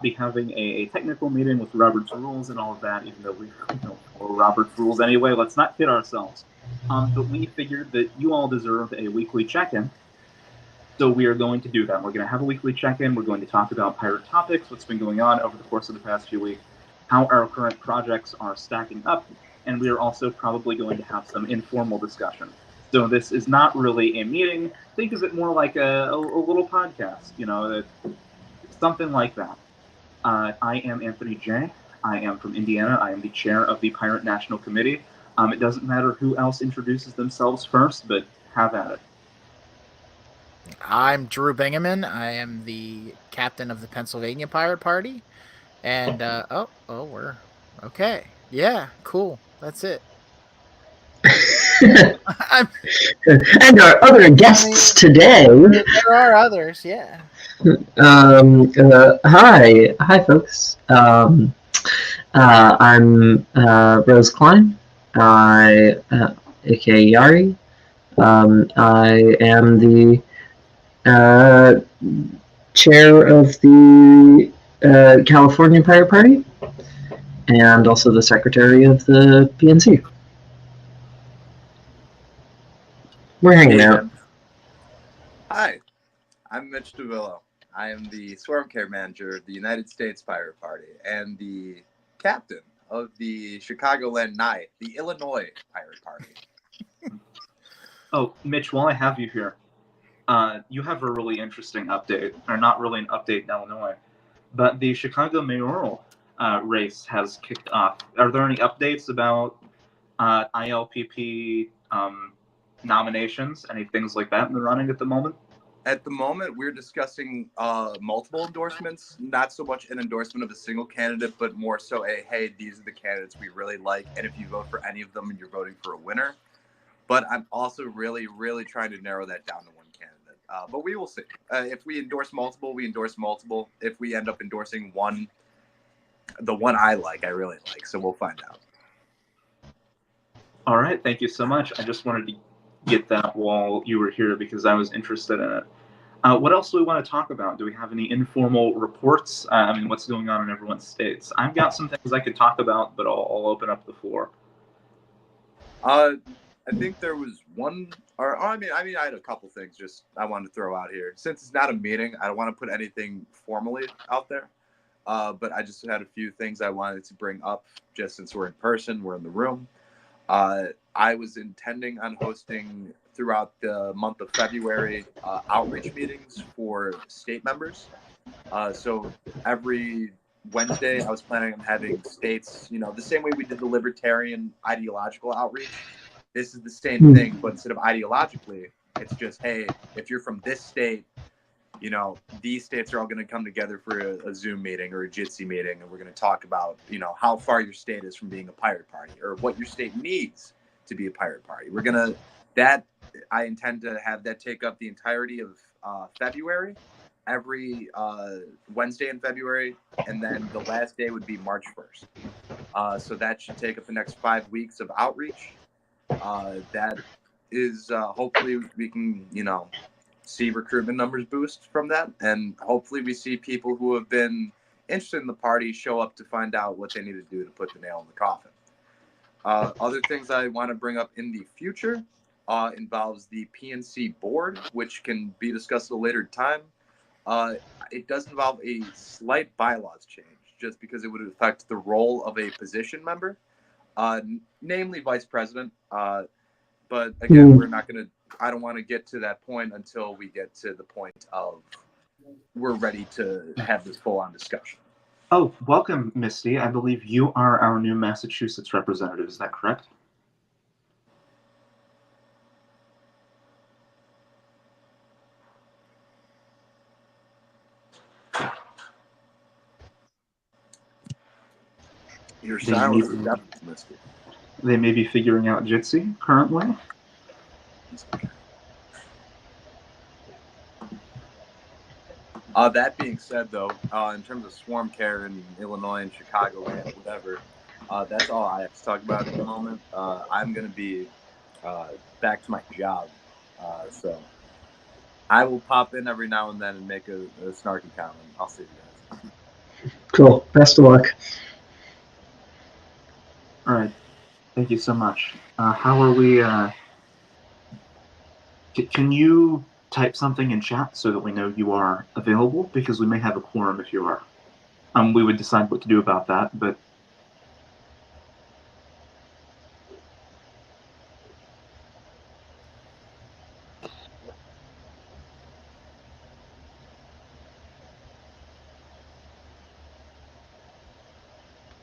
be having a technical meeting with Robert's Rules and all of that, even though we don't follow Robert's Rules anyway. Let's not kid ourselves. But we figured that you all deserve a weekly check-in, so we are going to do that. We're going to have a weekly check-in. We're going to talk about pirate topics, what's been going on over the course of the past few weeks, how our current projects are stacking up, and we are also probably going to have some informal discussion. So this is not really a meeting. Think of it more like a little podcast, something like that. I am Anthony J. I am from Indiana. I am the chair of the Pirate National Committee. It doesn't matter who else introduces themselves first, but have at it. I'm Drew Bingaman. I am the captain of the Pennsylvania Pirate Party. And, we're okay. Yeah, cool. That's it. I'm, And our other guests today. there are others, yeah. Hi, folks. I'm Rose Klein, aka Yari. I am the chair of the California Pirate Party, and also the secretary of the PNC. We're hanging out. Hi, I'm Mitch DeVillo. I am the Swarm Care Manager of the United States Pirate Party and the captain of the Chicagoland Night, the Illinois Pirate Party. Oh, Mitch, while I have you here, you have a really interesting update, or not really an update in Illinois, but the Chicago mayoral race has kicked off. Are there any updates about ILPP nominations, any things like that in the running at the moment? At the moment, we're discussing multiple endorsements, not so much an endorsement of a single candidate, but more so hey, these are the candidates we really like, and if you vote for any of them, you're voting for a winner. But I'm also really, really trying to narrow that down to one candidate. But we will see. If we endorse multiple, we endorse multiple. If we end up endorsing one, the one I really like, so we'll find out. All right, thank you so much. I just wanted to get that while you were here because I was interested in it. What else do we want to talk about? Do we have any informal reports? What's going on in everyone's states? I've got some things I could talk about, but I'll open up the floor. I think there was one, I had a couple things just I wanted to throw out here. Since it's not a meeting, I don't want to put anything formally out there. But I just had a few things I wanted to bring up just since we're in person, we're in the room. I was intending on hosting throughout the month of February outreach meetings for state members. So every Wednesday, I was planning on having states, the same way we did the libertarian ideological outreach. This is the same thing, but instead of ideologically, it's just, hey, if you're from this state, these states are all going to come together for a Zoom meeting or a Jitsi meeting, and we're going to talk about, how far your state is from being a pirate party or what your state needs to be a pirate party. I intend to have that take up the entirety of February, every Wednesday in February, and then the last day would be March 1st. So that should take up the next 5 weeks of outreach. That is hopefully we can, see recruitment numbers boost from that, and hopefully we see people who have been interested in the party show up to find out what they need to do to put the nail in the coffin. Other things I want to bring up in the future involves the PNC board, which can be discussed at a later time. It does involve a slight bylaws change, just because it would affect the role of a position member, namely vice president. But again, I don't want to get to that point until we get to the point of we're ready to have this full-on discussion. Oh, welcome, Misty. I believe you are our new Massachusetts representative. Is that correct? Your silence is definitely Misty. They may be figuring out Jitsi currently. That being said, though, in terms of swarm care in Illinois and Chicago and whatever, that's all I have to talk about at the moment. I'm going to be back to my job, so I will pop in every now and then and make a snarky comment. I'll see you guys. Cool. Best of luck. All right. Thank you so much. How are we? Can you type something in chat so that we know you are available? Because we may have a quorum if you are. We would decide what to do about that, but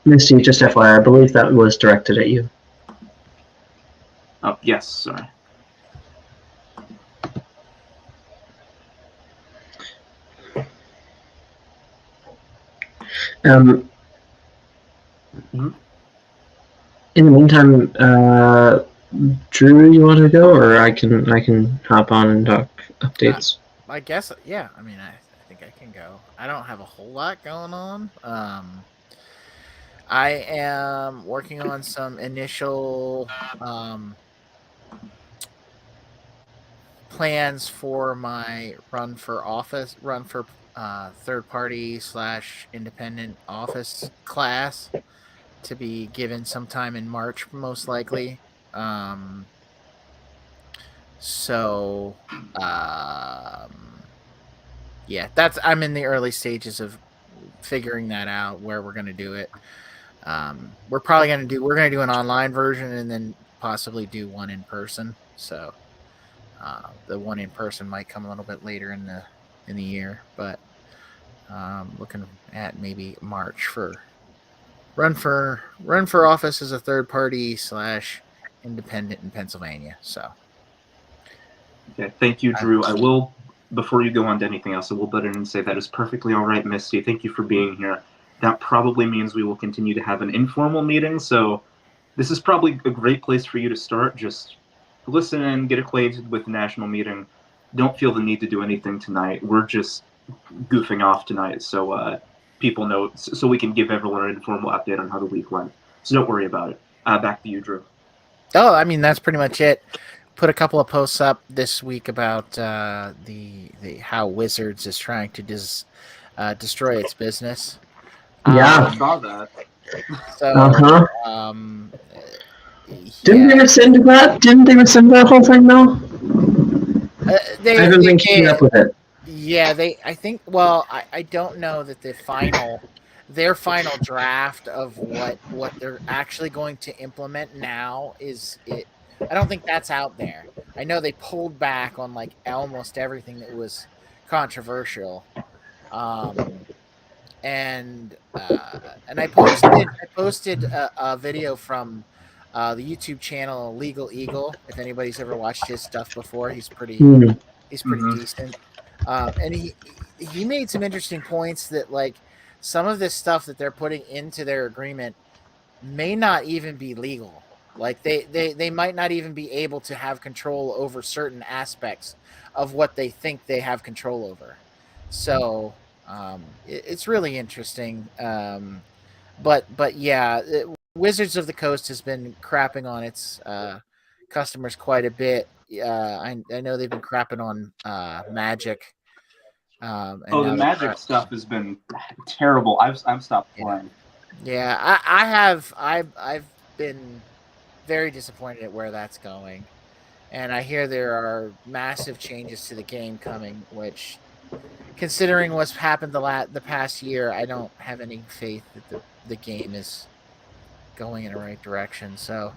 Misty, just FYI, I believe that was directed at you. oh yes, sorry. Um, Mhm. In the meantime, Drew, you want to go, or I can hop on and talk updates. I guess, yeah. I mean, I think I can go. I don't have a whole lot going on. I am working on some initial plans for my run for third party / independent office class to be given sometime in March, most likely. So, yeah, I'm in the early stages of figuring that out, where we're going to do it. We're going to do an online version and then possibly do one in person. So, the one in person might come a little bit later in the year, but looking at maybe March for run for office as a third party / independent in Pennsylvania. So, Okay, thank you, Drew. I will, before you go on to anything else, I will butt in and say that is perfectly all right, Misty. Thank you for being here. That probably means we will continue to have an informal meeting, so this is probably a great place for you to start. Just listen and get acquainted with the national meeting. Don't feel the need to do anything tonight. We're just goofing off tonight, so people know, so we can give everyone an informal update on how the week went. So don't worry about it. Back to you, Drew. Oh, I mean, that's pretty much it. Put a couple of posts up this week about the how Wizards is trying to destroy its business. Yeah. I saw that. So, Didn't they rescind that? Didn't they rescind that whole thing though? I haven't been keeping up with it. Yeah, I think. Well, I don't know that their final draft of what they're actually going to implement now is it. I don't think that's out there. I know they pulled back on like almost everything that was controversial, and I posted a video from the YouTube channel Legal Eagle. If anybody's ever watched his stuff before, he's pretty decent. And he made some interesting points that, like, some of this stuff that they're putting into their agreement may not even be legal. Like they might not even be able to have control over certain aspects of what they think they have control over. So it's really interesting. But yeah, Wizards of the Coast has been crapping on its customers quite a bit. I know they've been crapping on Magic. The Magic stuff has been terrible. I've stopped playing. Yeah, I've been very disappointed at where that's going, and I hear there are massive changes to the game coming, which, considering what's happened the past year, I don't have any faith that the game is going in the right direction. So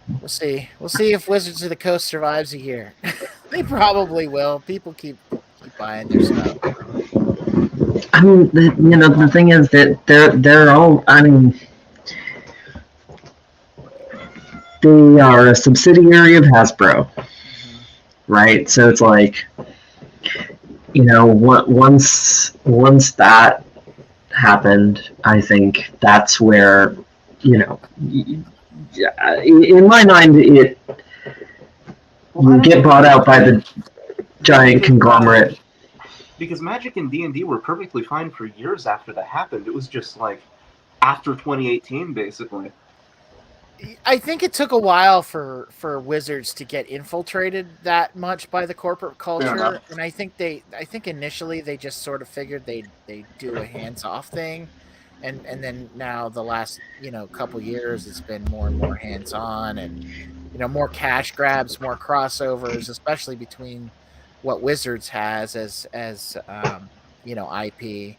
we'll see. We'll see if Wizards of the Coast survives a year. They probably will. People keep buying their stuff. I mean, the thing is that they're all. I mean, they are a subsidiary of Hasbro, right? So it's like, once that happened, I think that's where, in my mind, you get bought out by the giant conglomerate. Because Magic and D&D were perfectly fine for years after that happened. It was just like after 2018, basically. I think it took a while for Wizards to get infiltrated that much by the corporate culture, enough. and I think initially they just sort of figured they do a hands off thing, and then now the last couple years it's been more and more hands on, and more cash grabs, more crossovers, especially between what Wizards has as IP.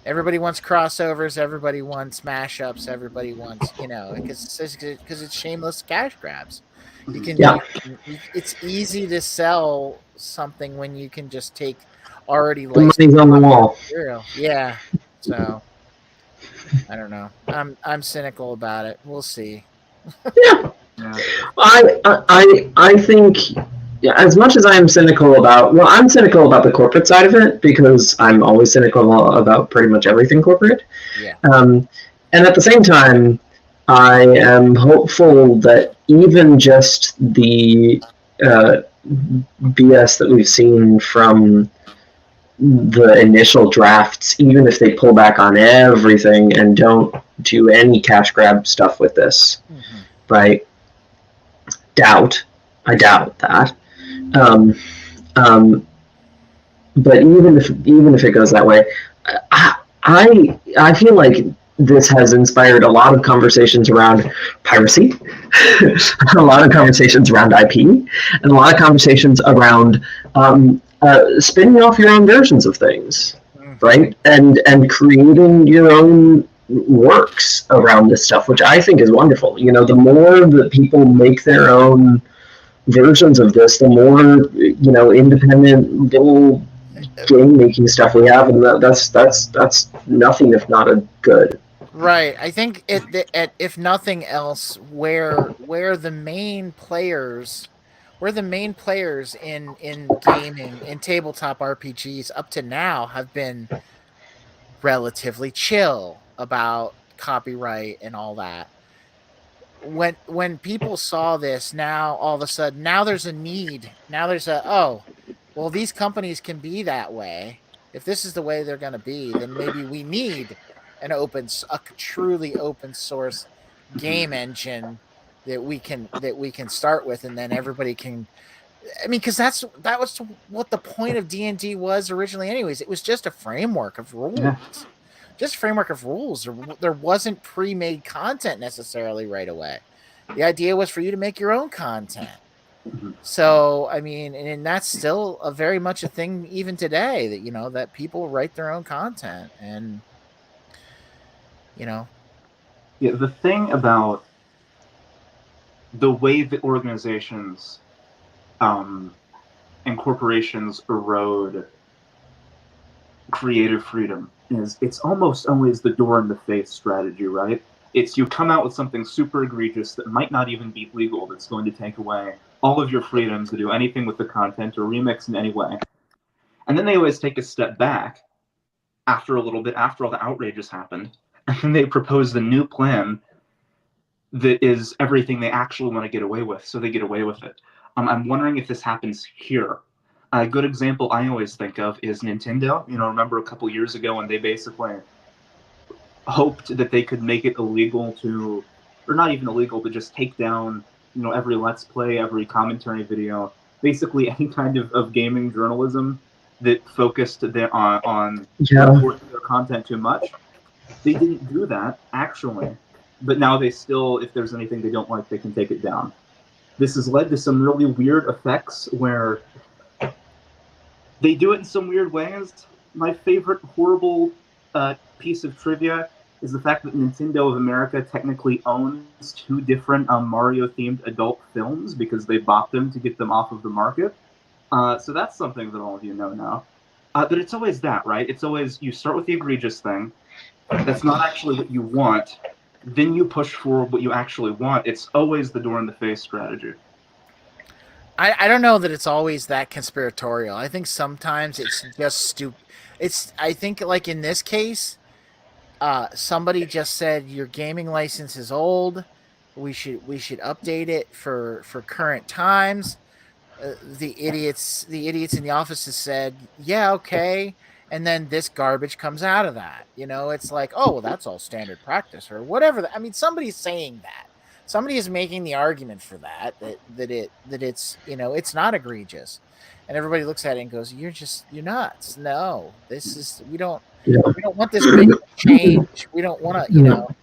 Everybody wants crossovers. Everybody wants mashups. Everybody wants, because it's shameless cash grabs. You can, Yeah. it's easy to sell something when you can just take already The licensed money's on the wall. material. Yeah. So I don't know. I'm cynical about it. We'll see. Yeah. Yeah. I think, yeah, as much as I'm cynical about, well, I'm cynical about the corporate side of it because I'm always cynical about pretty much everything corporate. Yeah. And at the same time, I am hopeful that even just the BS that we've seen from the initial drafts, even if they pull back on everything and don't do any cash grab stuff with this, right? I doubt that. But even if it goes that way, I feel like this has inspired a lot of conversations around piracy, a lot of conversations around IP, and a lot of conversations around spinning off your own versions of things, right? And creating your own works around this stuff, which I think is wonderful. The more that people make their own versions of this, the more independent little game making stuff we have, and that's nothing if not a good. Right. I think if nothing else, where the main players, in gaming, in tabletop RPGs up to now have been relatively chill about copyright and all that. When people saw this, now all of a sudden, now there's a need. Now there's well, these companies can be that way. If this is the way they're going to be, then maybe we need a truly open source game engine that we can start with, and then everybody can. I mean, because that was what the point of D&D was originally. Anyways, it was just a framework of rules. Yeah. Just a framework of rules. There wasn't pre-made content necessarily right away. The idea was for you to make your own content. So, I mean, and that's still a very much a thing even today, that that people write their own content, and Yeah, the thing about the way that organizations and corporations erode creative freedom is it's almost always the door in the face strategy, right? It's you come out with something super egregious that might not even be legal, that's going to take away all of your freedoms to do anything with the content or remix in any way. And then they always take a step back after a little bit, after all the outrage has happened, and then they propose the new plan that is everything they actually want to get away with, so they get away with it. I'm wondering if this happens here. A good example I always think of is Nintendo. Remember a couple years ago when they basically hoped that they could make it illegal to, or not even illegal, but just take down, every Let's Play, every commentary video, basically any kind of gaming journalism that focused on reporting their content too much. They didn't do that, actually. But now they still, if there's anything they don't like, they can take it down. This has led to some really weird effects where they do it in some weird ways. My favorite horrible piece of trivia is the fact that Nintendo of America technically owns 2 different Mario-themed adult films because they bought them to get them off of the market. So that's something that all of you know now. But it's always that, right? It's always you start with the egregious thing. That's not actually what you want. Then you push forward what you actually want. It's always the door in the face strategy. I don't know that it's always that conspiratorial. I think sometimes it's just stupid. I think like in this case, somebody just said your gaming license is old. We should update it for current times. The idiots in the offices said, yeah, okay. And then this garbage comes out of that. It's like, oh, well, that's all standard practice or whatever. I mean, somebody's saying that. somebody is making the argument for that it's, you know, it's not egregious, and everybody looks at it and goes, you're nuts. No, this is, we don't want this big of a change. We don't want to, you know.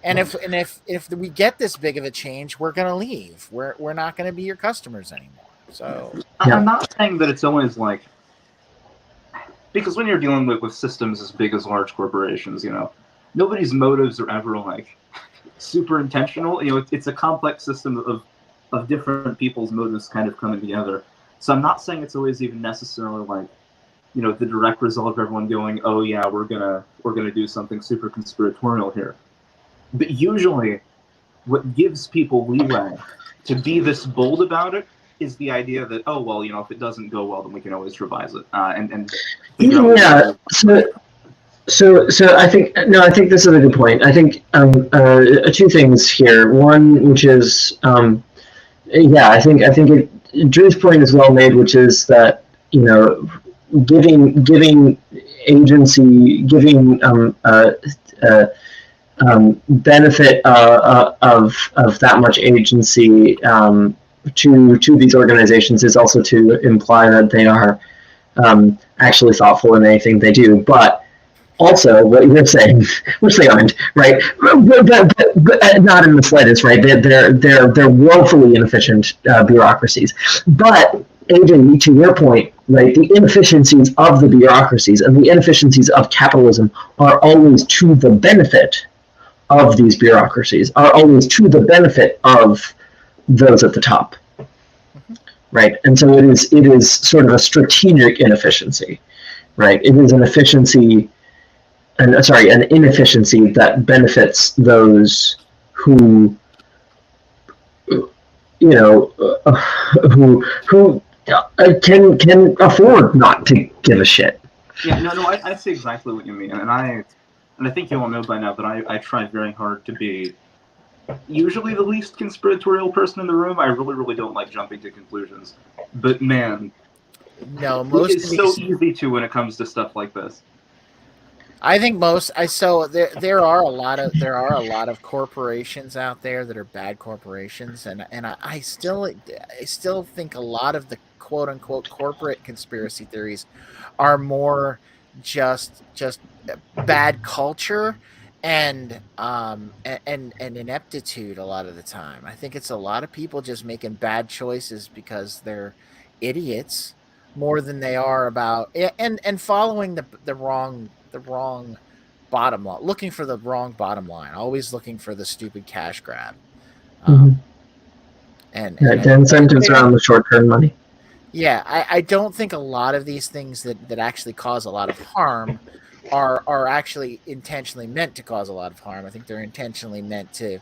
And if we get this big of a change, we're gonna leave. We're not gonna be your customers anymore. So I'm not saying that it's always like, because when you're dealing with systems as big as large corporations, you know, nobody's motives are ever like super intentional. You know, it's a complex system of different people's motives kind of coming together. So I'm not saying it's always even necessarily like, you know, the direct result of everyone going, oh yeah, we're gonna do something super conspiratorial here. But usually, what gives people leeway to be this bold about it is the idea that, oh well, you know, if it doesn't go well, then we can always revise it. Yeah. So I think I think this is a good point. I think two things here. One, which is I think Drew's point is well made, which is that, you know, giving agency, giving benefit of that much agency to these organizations is also to imply that they are actually thoughtful in anything they do. But also, what you're saying, which they aren't, right? But not in the slightest, right? They're woefully inefficient bureaucracies. But Adrian, to your point, right? The inefficiencies of the bureaucracies and the inefficiencies of capitalism are always to the benefit of these bureaucracies, are always to the benefit of those at the top, right? And so it is sort of a strategic inefficiency, right? It is an efficiency, an inefficiency that benefits those who, you know, who can afford not to give a shit. Yeah, no, I see exactly what you mean, and I think you all know by now that I try very hard to be usually the least conspiratorial person in the room. I really don't like jumping to conclusions, but man, no, it's so easy to when it comes to stuff like this. I think there are a lot of corporations out there that are bad corporations, and I still think a lot of the quote unquote corporate conspiracy theories are more just bad culture and ineptitude a lot of the time. I think it's a lot of people just making bad choices because they're idiots more than they are about and following the wrong bottom line, looking for the wrong bottom line, always looking for the stupid cash grab. And the incentives around the short-term money. Yeah, I don't think a lot of these things that actually cause a lot of harm are actually intentionally meant to cause a lot of harm. I think they're intentionally meant to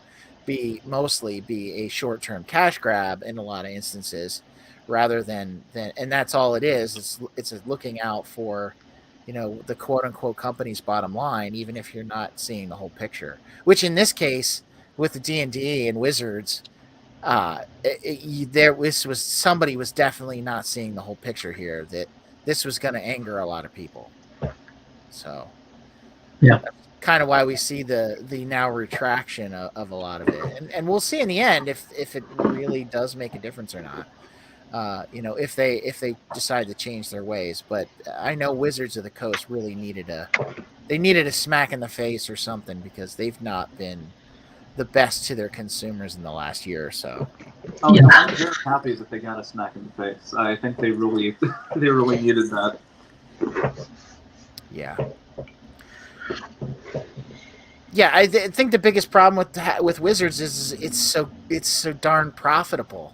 mostly be a short-term cash grab in a lot of instances, rather than and that's all it is. It's looking out for, you know, the quote-unquote company's bottom line, even if you're not seeing the whole picture. Which in this case, with the D&D and Wizards, somebody was definitely not seeing the whole picture here. That this was going to anger a lot of people. So, yeah, that's kind of why we see the now retraction of a lot of it, and we'll see in the end if it really does make a difference or not. You know, if they decide to change their ways. But I know Wizards of the Coast really needed a smack in the face or something, because they've not been the best to their consumers in the last year or so. Oh, yeah. I'm very happy that they got a smack in the face. I think they really needed that. Yeah. Yeah, I think the biggest problem with Wizards is it's so darn profitable.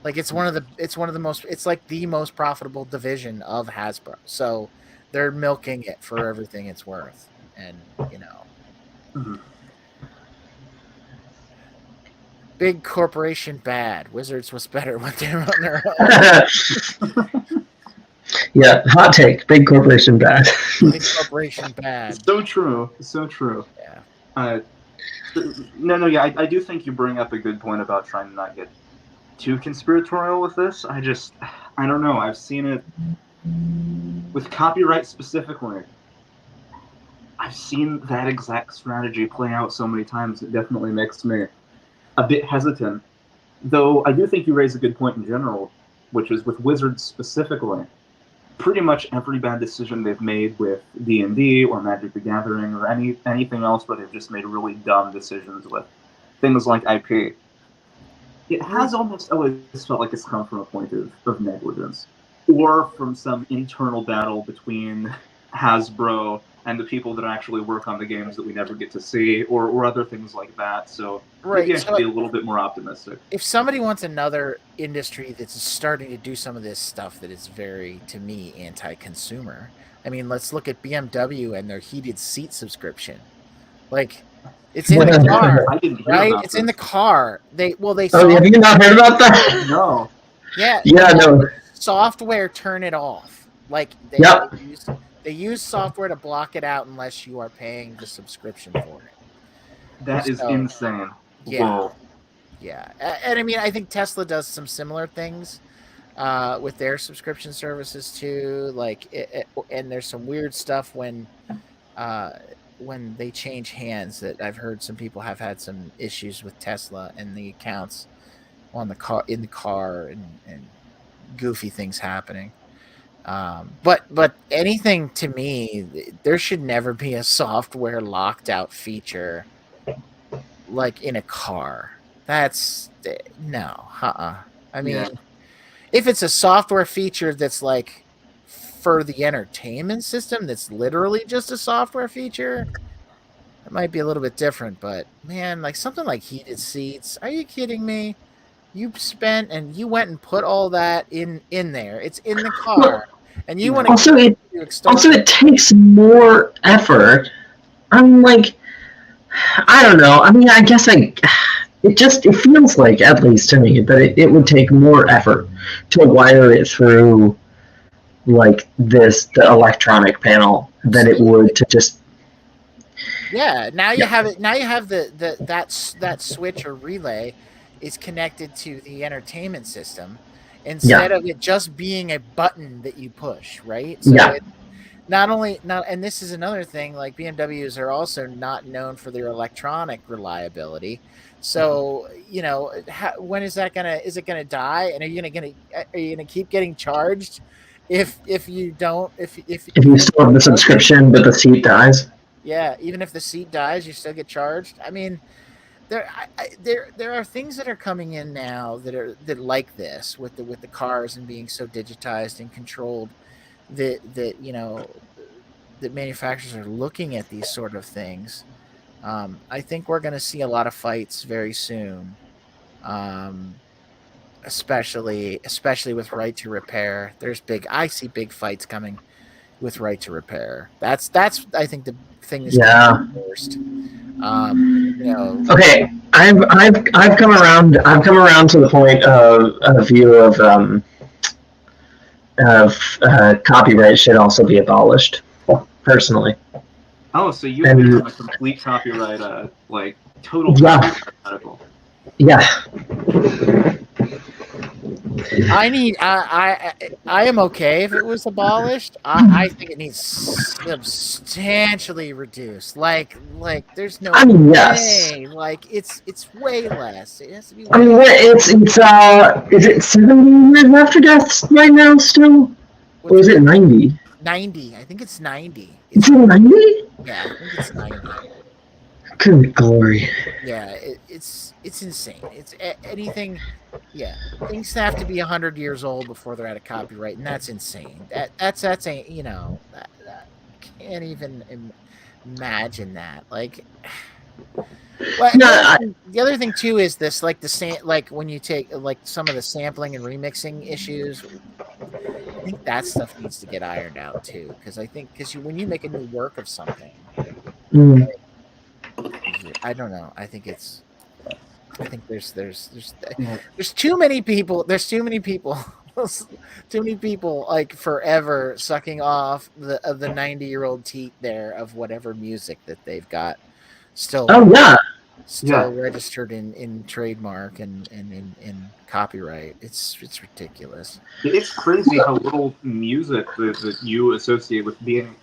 Like it's like the most profitable division of Hasbro. So they're milking it for everything it's worth, and you know. Mm-hmm. Big corporation bad. Wizards was better when they were on their own. Yeah, hot take. Big corporation bad. Big corporation bad. So true. Yeah. No, yeah, I do think you bring up a good point about trying to not get too conspiratorial with this. I don't know. I've seen it with copyright specifically. I've seen that exact strategy play out so many times. It definitely makes me a bit hesitant. Though I do think you raise a good point in general, which is with Wizards specifically. Pretty much every bad decision they've made with D&D or Magic the Gathering or anything else where they've just made really dumb decisions with things like IP, it has almost always felt like it's come from a point of negligence or from some internal battle between Hasbro and the people that actually work on the games that we never get to see, or other things like that. So maybe I should be a little bit more optimistic. If somebody wants another industry that's starting to do some of this stuff that is very, to me, anti-consumer, I mean, let's look at BMW and their heated seat subscription. Like, it's in the car, I didn't hear right? about It's this. in the car. They Oh, have you not heard about that? No. Yeah. Yeah, no. Software turn it off. Like they use software to block it out unless you are paying the subscription for it. That is insane. Yeah. Whoa. Yeah, and I mean, I think Tesla does some similar things with their subscription services too. Like, and there's some weird stuff when they change hands that I've heard some people have had some issues with Tesla and the accounts on the car and goofy things happening. But anything, to me, there should never be a software locked out feature like in a car. That's no. I mean, if it's a software feature that's like for the entertainment system, that's literally just a software feature, it might be a little bit different. But man, like something like heated seats, are you kidding me? You went and put all that in there. It's in the car, and you want to also it takes more effort. I'm like, I don't know. I mean, I guess it feels like, at least to me, that it would take more effort to wire it through like the electronic panel than it would to just. Yeah. Now you have it. Now you have that switch or relay is connected to the entertainment system instead of it just being a button that you push, right? So and this is another thing, like BMWs are also not known for their electronic reliability. So, when is it gonna die? And are you gonna keep getting charged if you don't, if you still have the subscription but the seat dies? Yeah. Even if the seat dies, you still get charged. I mean, there are things that are coming in now that like this with the cars and being so digitized and controlled that manufacturers are looking at these sort of things. I think we're going to see a lot of fights very soon, especially with right to repair. I see big fights coming with right to repair. That's I think the thing that's worst. Okay, I've come around. I've come around to the point of a view of copyright should also be abolished. Personally. Oh, so you become a complete copyright, total copyright article. Yeah. I am okay if it was abolished. I think it needs substantially reduced. Like there's no way. Yes. Like it's way less. It has to be. I mean, it's is it 70 years after death right now still, or is it 90? 90. I think it's 90. Is it 90? Yeah, I think it's 90. Good glory. Yeah, it's insane. It's anything. Yeah, things have to be 100 years old before they're out of copyright, and that's insane. That's that can't even imagine that. Like, well, the other thing too is this, like when you take like some of the sampling and remixing issues. I think that stuff needs to get ironed out too, because when you make a new work of something, I don't know. I think there's too many people. There's too many people. Too many people like forever sucking off the 90-year-old teat there of whatever music that they've got still. Oh yeah. Still registered in trademark and in copyright. It's ridiculous. It's crazy how little music that you associate with being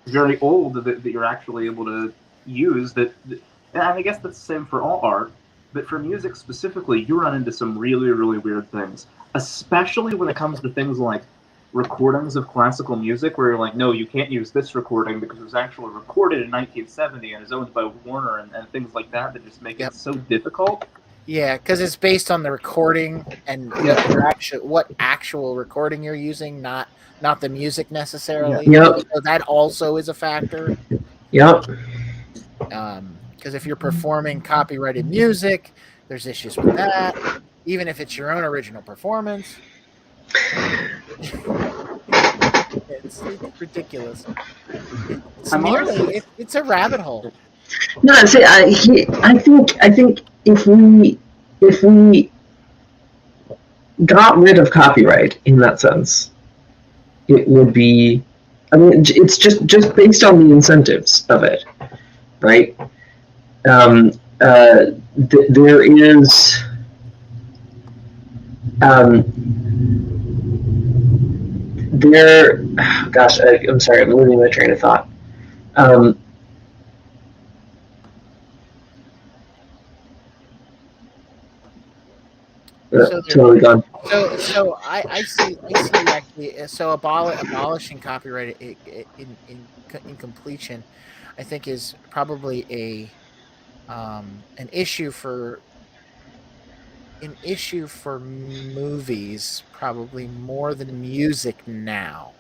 very old that you're actually able to use. And I guess that's the same for all art. But for music specifically, you run into some really, really weird things, especially when it comes to things like recordings of classical music, where you're like, no, you can't use this recording because it was actually recorded in 1970 and is owned by Warner, and things like that just make it so difficult. Yeah, because it's based on the recording and what actual recording you're using, not the music necessarily. Yep. So that also is a factor. Yep. Because if you're performing copyrighted music, there's issues with that, even if it's your own original performance. It's ridiculous. It's a rabbit hole. No, see, I think if we got rid of copyright in that sense, it would be. I mean, it's just based on the incentives of it, right? There is. Gosh, I'm sorry, I'm losing my train of thought. Totally gone. So I see actually. So abolishing copyright in completion, I think, is probably an issue for movies, probably more than music now.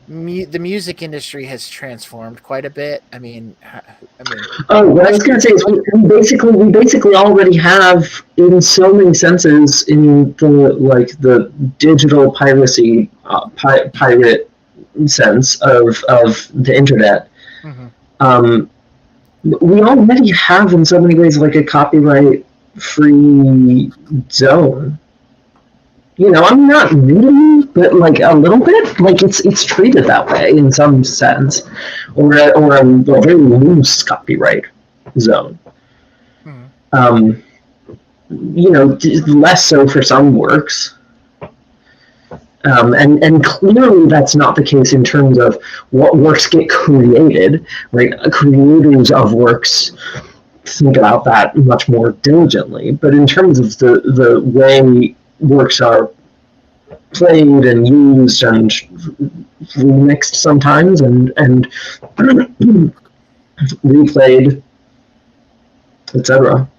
The music industry has transformed quite a bit. I mean. Oh, what I was going to say is we basically already have, in so many senses, in the digital piracy pirate sense of the internet. Mm-hmm. We already have, in so many ways, like a copyright-free zone. You know, I'm not really, but like a little bit, like it's treated that way in some sense, or a very loose copyright zone. Mm-hmm. You know, less so for some works, and clearly that's not the case in terms of what works get created. Right, creators of works think about that much more diligently, but in terms of the way works are played and used and remixed sometimes and replayed, etc.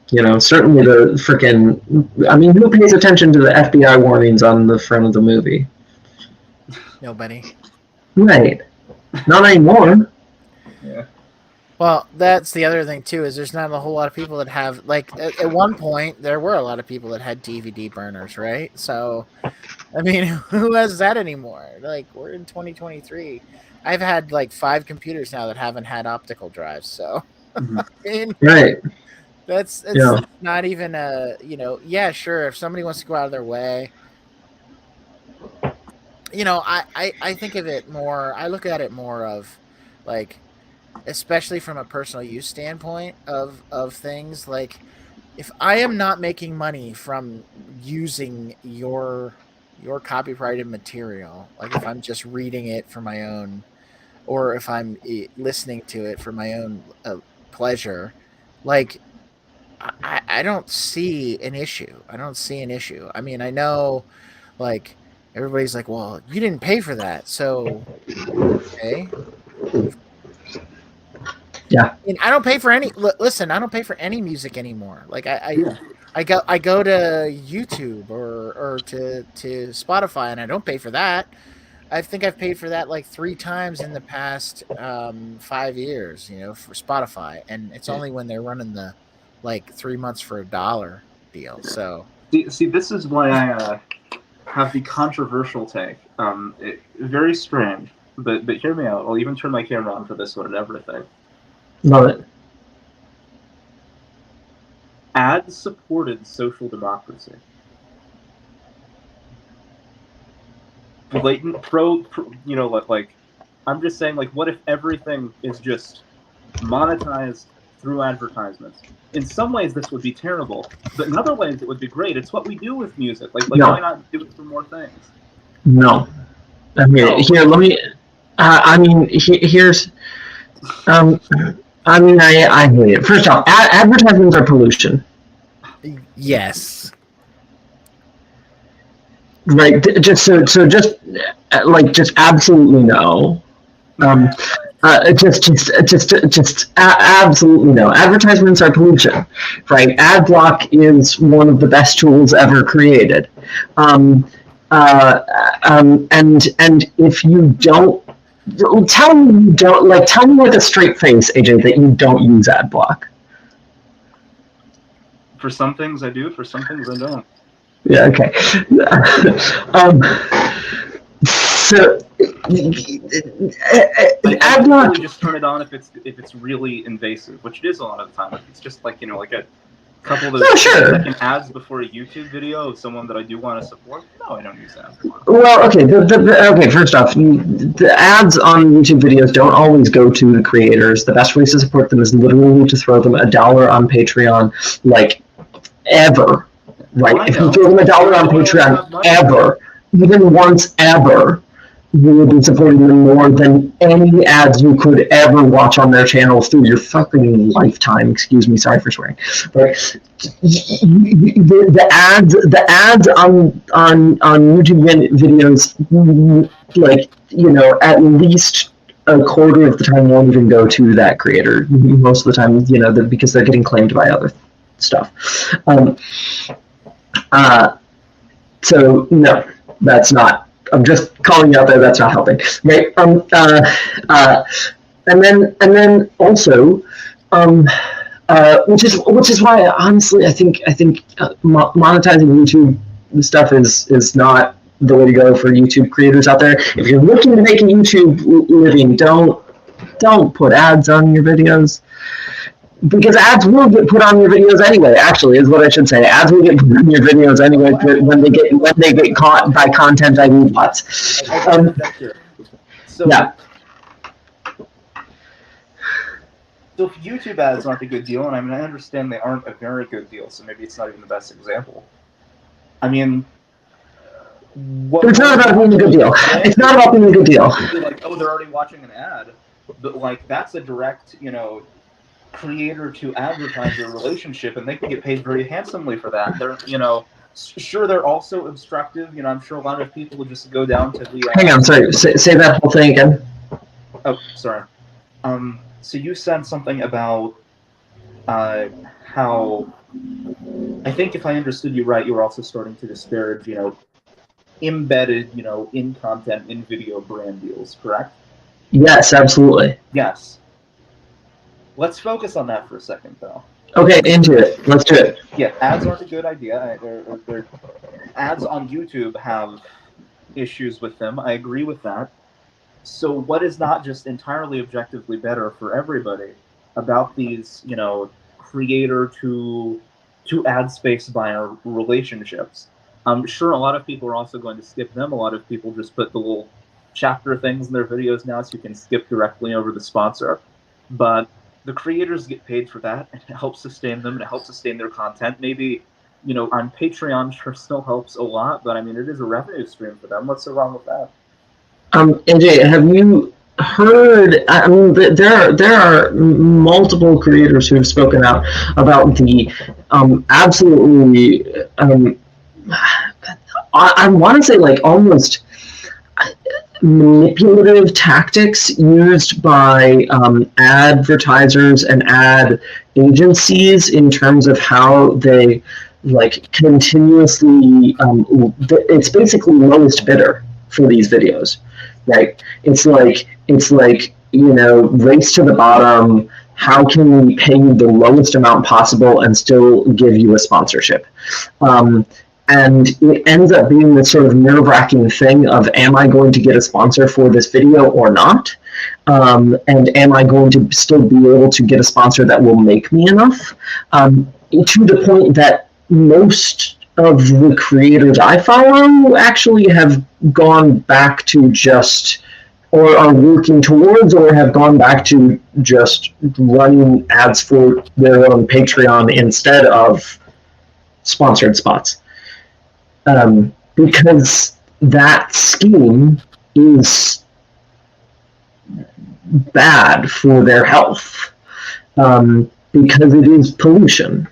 You know, certainly the frickin'. I mean, who pays attention to the FBI warnings on the front of the movie? Nobody. Right. Not anymore. Yeah. Well, that's the other thing too, is there's not a whole lot of people that have, like, at one point there were a lot of people that had DVD burners, right? So, I mean, who has that anymore? Like, we're in 2023. I've had like 5 computers now that haven't had optical drives, so Mm-hmm. I mean, Right. that's not even a, yeah, sure, if somebody wants to go out of their way, I think of it more, I look at it more of like, especially from a personal use standpoint of things, like, if I am not making money from using your copyrighted material, like if I'm just reading it for my own, or if I'm listening to it for my own pleasure, like, I don't see an issue. I mean, I know, like, everybody's like, well, you didn't pay for that, so okay. Yeah. I mean, I don't pay for any. Listen, I don't pay for any music anymore. Like I go to YouTube or to Spotify, and I don't pay for that. I think I've paid for that like 3 times in the past 5 years. For Spotify, and it's only when they're running the like 3 months for $1 deal. So see, this is why I have the controversial take. Very strange, but hear me out. I'll even turn my camera on for this one and everything. Love it. Ad-supported social democracy. Blatant like, I'm just saying, like, what if everything is just monetized through advertisements? In some ways, this would be terrible, but in other ways, it would be great. It's what we do with music. Like No. Why not do it for more things? No. I mean, here, let me. I mean, here's. I mean, I hate it. First off, advertisements are pollution, Yes. right? Just just absolutely no. Absolutely no. Advertisements are pollution, right? Ad block is one of the best tools ever created, and if you don't tell me you don't tell me with a straight face, AJ, that you don't use ad block. For some things I do, for some things I don't. Yeah. Okay. So ad block. Really just turn it on if it's really invasive, which it is a lot of the time. If it's just like like a couple of those second ads before a YouTube video of someone that I do want to support. No, I don't use that. Well, okay. Okay. First off, the ads on YouTube videos don't always go to the creators. The best way to support them is literally to throw them $1 on Patreon, like ever. Right? Well, if you throw them $1 on Patreon ever, even once ever, you will be supporting them more than any ads you could ever watch on their channel through your fucking lifetime. Excuse me, sorry for swearing. But the ads on YouTube videos, at least a quarter of the time won't even go to that creator. Most of the time, because they're getting claimed by other stuff. So no, that's not. I'm just calling you out there. That's not helping, right? And then also, which is why honestly I think monetizing YouTube stuff is not the way to go for YouTube creators out there. If you're looking to make a YouTube living, don't put ads on your videos. Because ads will get put on your videos anyway. Actually, is what I should say. Ads will get put on your videos anyway when they get caught by content ID bots. So, yeah. So if YouTube ads aren't a good deal, and I understand they aren't a very good deal, so maybe it's not even the best example. I mean, it's not about being a good deal. It's not about being a good deal. Like, oh, they're already watching an ad, but that's a direct, creator to advertiser relationship, and they can get paid very handsomely for that. They're, sure, they're also obstructive. I'm sure a lot of people will just go down to the. Hang on, sorry. Say that whole thing again. Oh, sorry. So you said something about how I think if I understood you right, you were also starting to disparage, embedded, in content, in video brand deals, correct? Yes, absolutely. Yes. Let's focus on that for a second, though. Okay, into it. Let's do it. Yeah, ads aren't a good idea. Ads on YouTube have issues with them. I agree with that. So what is not just entirely objectively better for everybody about these, creator to ad space buyer relationships? I'm sure a lot of people are also going to skip them. A lot of people just put the little chapter things in their videos now so you can skip directly over the sponsor. But the creators get paid for that, and it helps sustain them, and it helps sustain their content. Maybe, on Patreon sure still helps a lot, but it is a revenue stream for them. What's so wrong with that? AJ, have you heard? There are multiple creators who have spoken out about the absolutely. I want to say almost manipulative tactics used by advertisers and ad agencies in terms of how they continuously it's basically lowest bidder for these videos, right? It's like race to the bottom. How can we pay you the lowest amount possible and still give you a sponsorship? And it ends up being this sort of nerve-wracking thing of, am I going to get a sponsor for this video or not? And am I going to still be able to get a sponsor that will make me enough? To the point that most of the creators I follow actually have gone back to just, or are working towards, or have gone back to just running ads for their own Patreon instead of sponsored spots. Because that scheme is bad for their health. because it is pollution.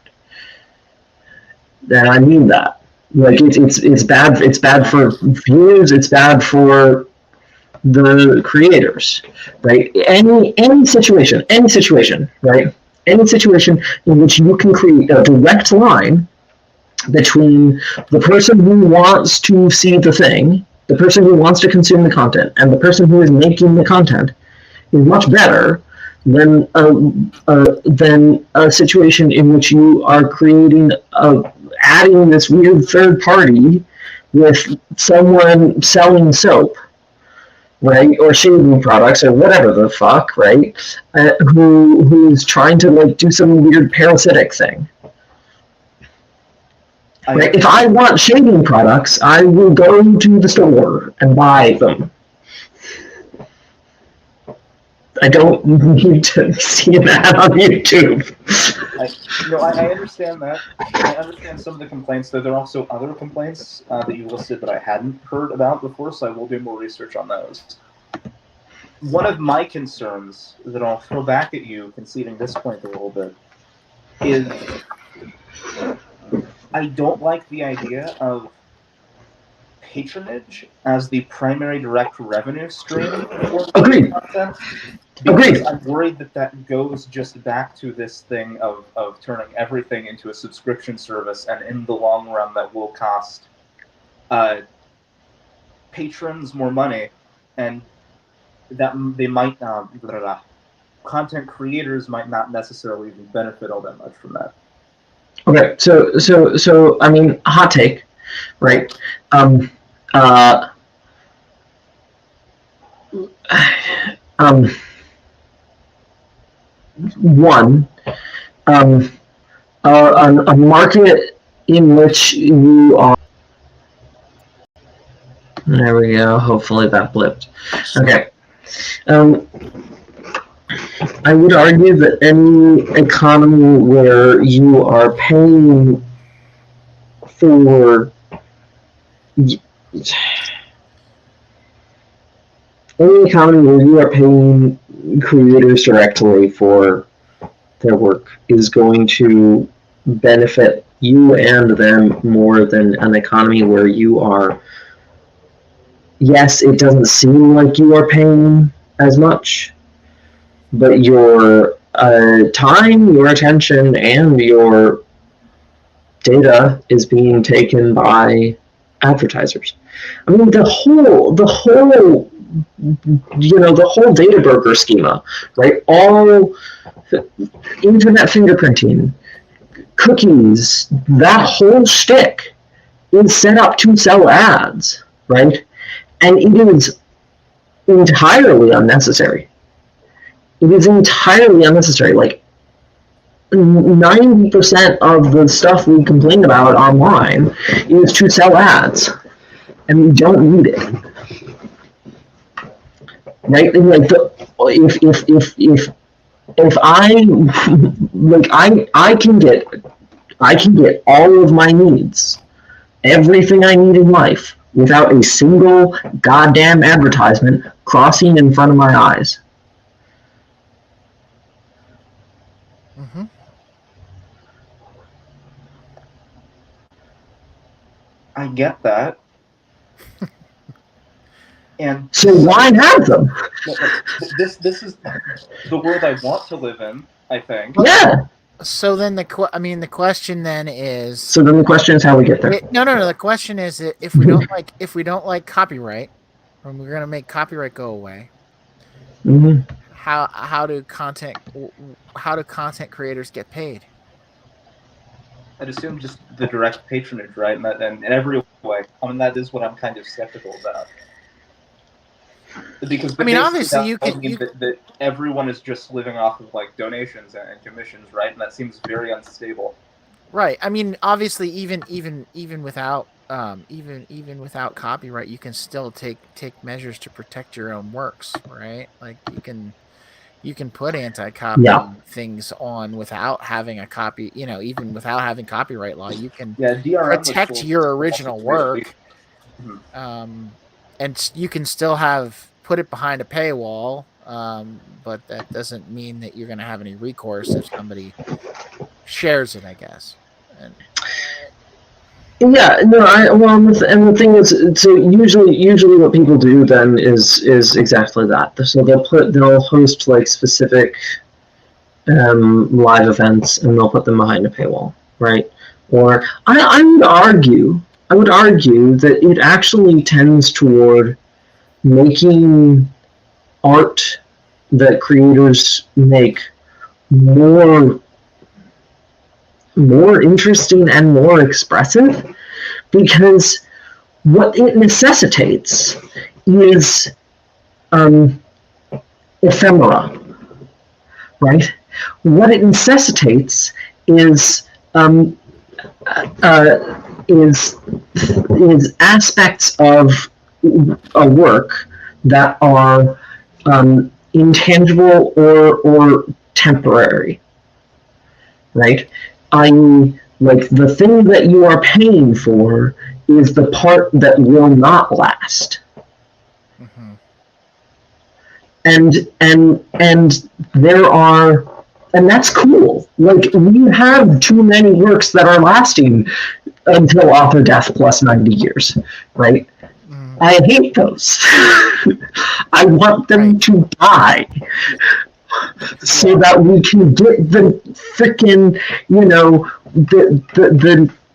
And I mean that. Like it's bad. It's bad for viewers. It's bad for the creators, right? Any situation, right? Any situation in which you can create a direct line between the person who wants to see the thing, the person who wants to consume the content, and the person who is making the content is much better than a situation in which you are creating adding this weird third party with someone selling soap, right, or shaving products or whatever the fuck, right, who's trying to like do some weird parasitic thing. Right? If I want shaving products, I will go to the store and buy them. I don't need to see an ad on YouTube. I understand that. I understand some of the complaints, though there are also other complaints that you listed that I hadn't heard about before, so I will do more research on those. One of my concerns that I'll throw back at you, conceding this point a little bit, is I don't like the idea of patronage as the primary direct revenue stream for Agreed. content. Agreed. I'm worried that goes just back to this thing of turning everything into a subscription service, and in the long run that will cost patrons more money, and that they might content creators might not necessarily even benefit all that much from that. Okay, so I mean, hot take, right? One, a market in which you are. There we go. Hopefully that blipped. Okay. I would argue that any economy where you are paying for any economy where you are paying creators directly for their work is going to benefit you and them more than an economy where you are, yes, it doesn't seem like you are paying as much, but your time, your attention, and your data is being taken by advertisers. I mean, the whole data broker schema, right? All internet fingerprinting, cookies, that whole shtick is set up to sell ads, right? And it is entirely unnecessary. It is entirely unnecessary. Like 90% of the stuff we complain about online is to sell ads, and we don't need it. Right? And like if I can get all of my needs, everything I need in life, without a single goddamn advertisement crossing in front of my eyes. Mm-hmm. I get that. And so why have them? This is the world I want to live in, I think. Yeah. So then the question then is. So then the question is how we get there. No. The question is that if we don't like copyright, and we're gonna make copyright go away. Mm-hmm. How do content creators get paid? I'd assume just the direct patronage, right? And in every way. I mean, that is what I'm kind of skeptical about. Because I mean, obviously, you can that everyone is just living off of like donations and commissions, right? And that seems very unstable. Right. I mean, obviously, even without even without copyright, you can still take measures to protect your own works, right? Like you can put anti-copy things on without having a copy. You know, even without having copyright law, you can protect your original work. Mm-hmm. And you can still put it behind a paywall but that doesn't mean that you're going to have any recourse if somebody shares it, I guess. And Yeah, no, and the thing is, so usually what people do then is exactly that. So they'll host like specific live events, and they'll put them behind a paywall, right? Or I would argue that it actually tends toward making art that creators make more interesting and more expressive, because what it necessitates is ephemera, right? What it necessitates is aspects of a work that are intangible or temporary, right? I.e., like the thing that you are paying for is the part that will not last. mhm. And there are, and that's cool. Like, we have too many works that are lasting until author death plus 90 years, right? Mm. I hate those. I want them to die so that we can get the freaking,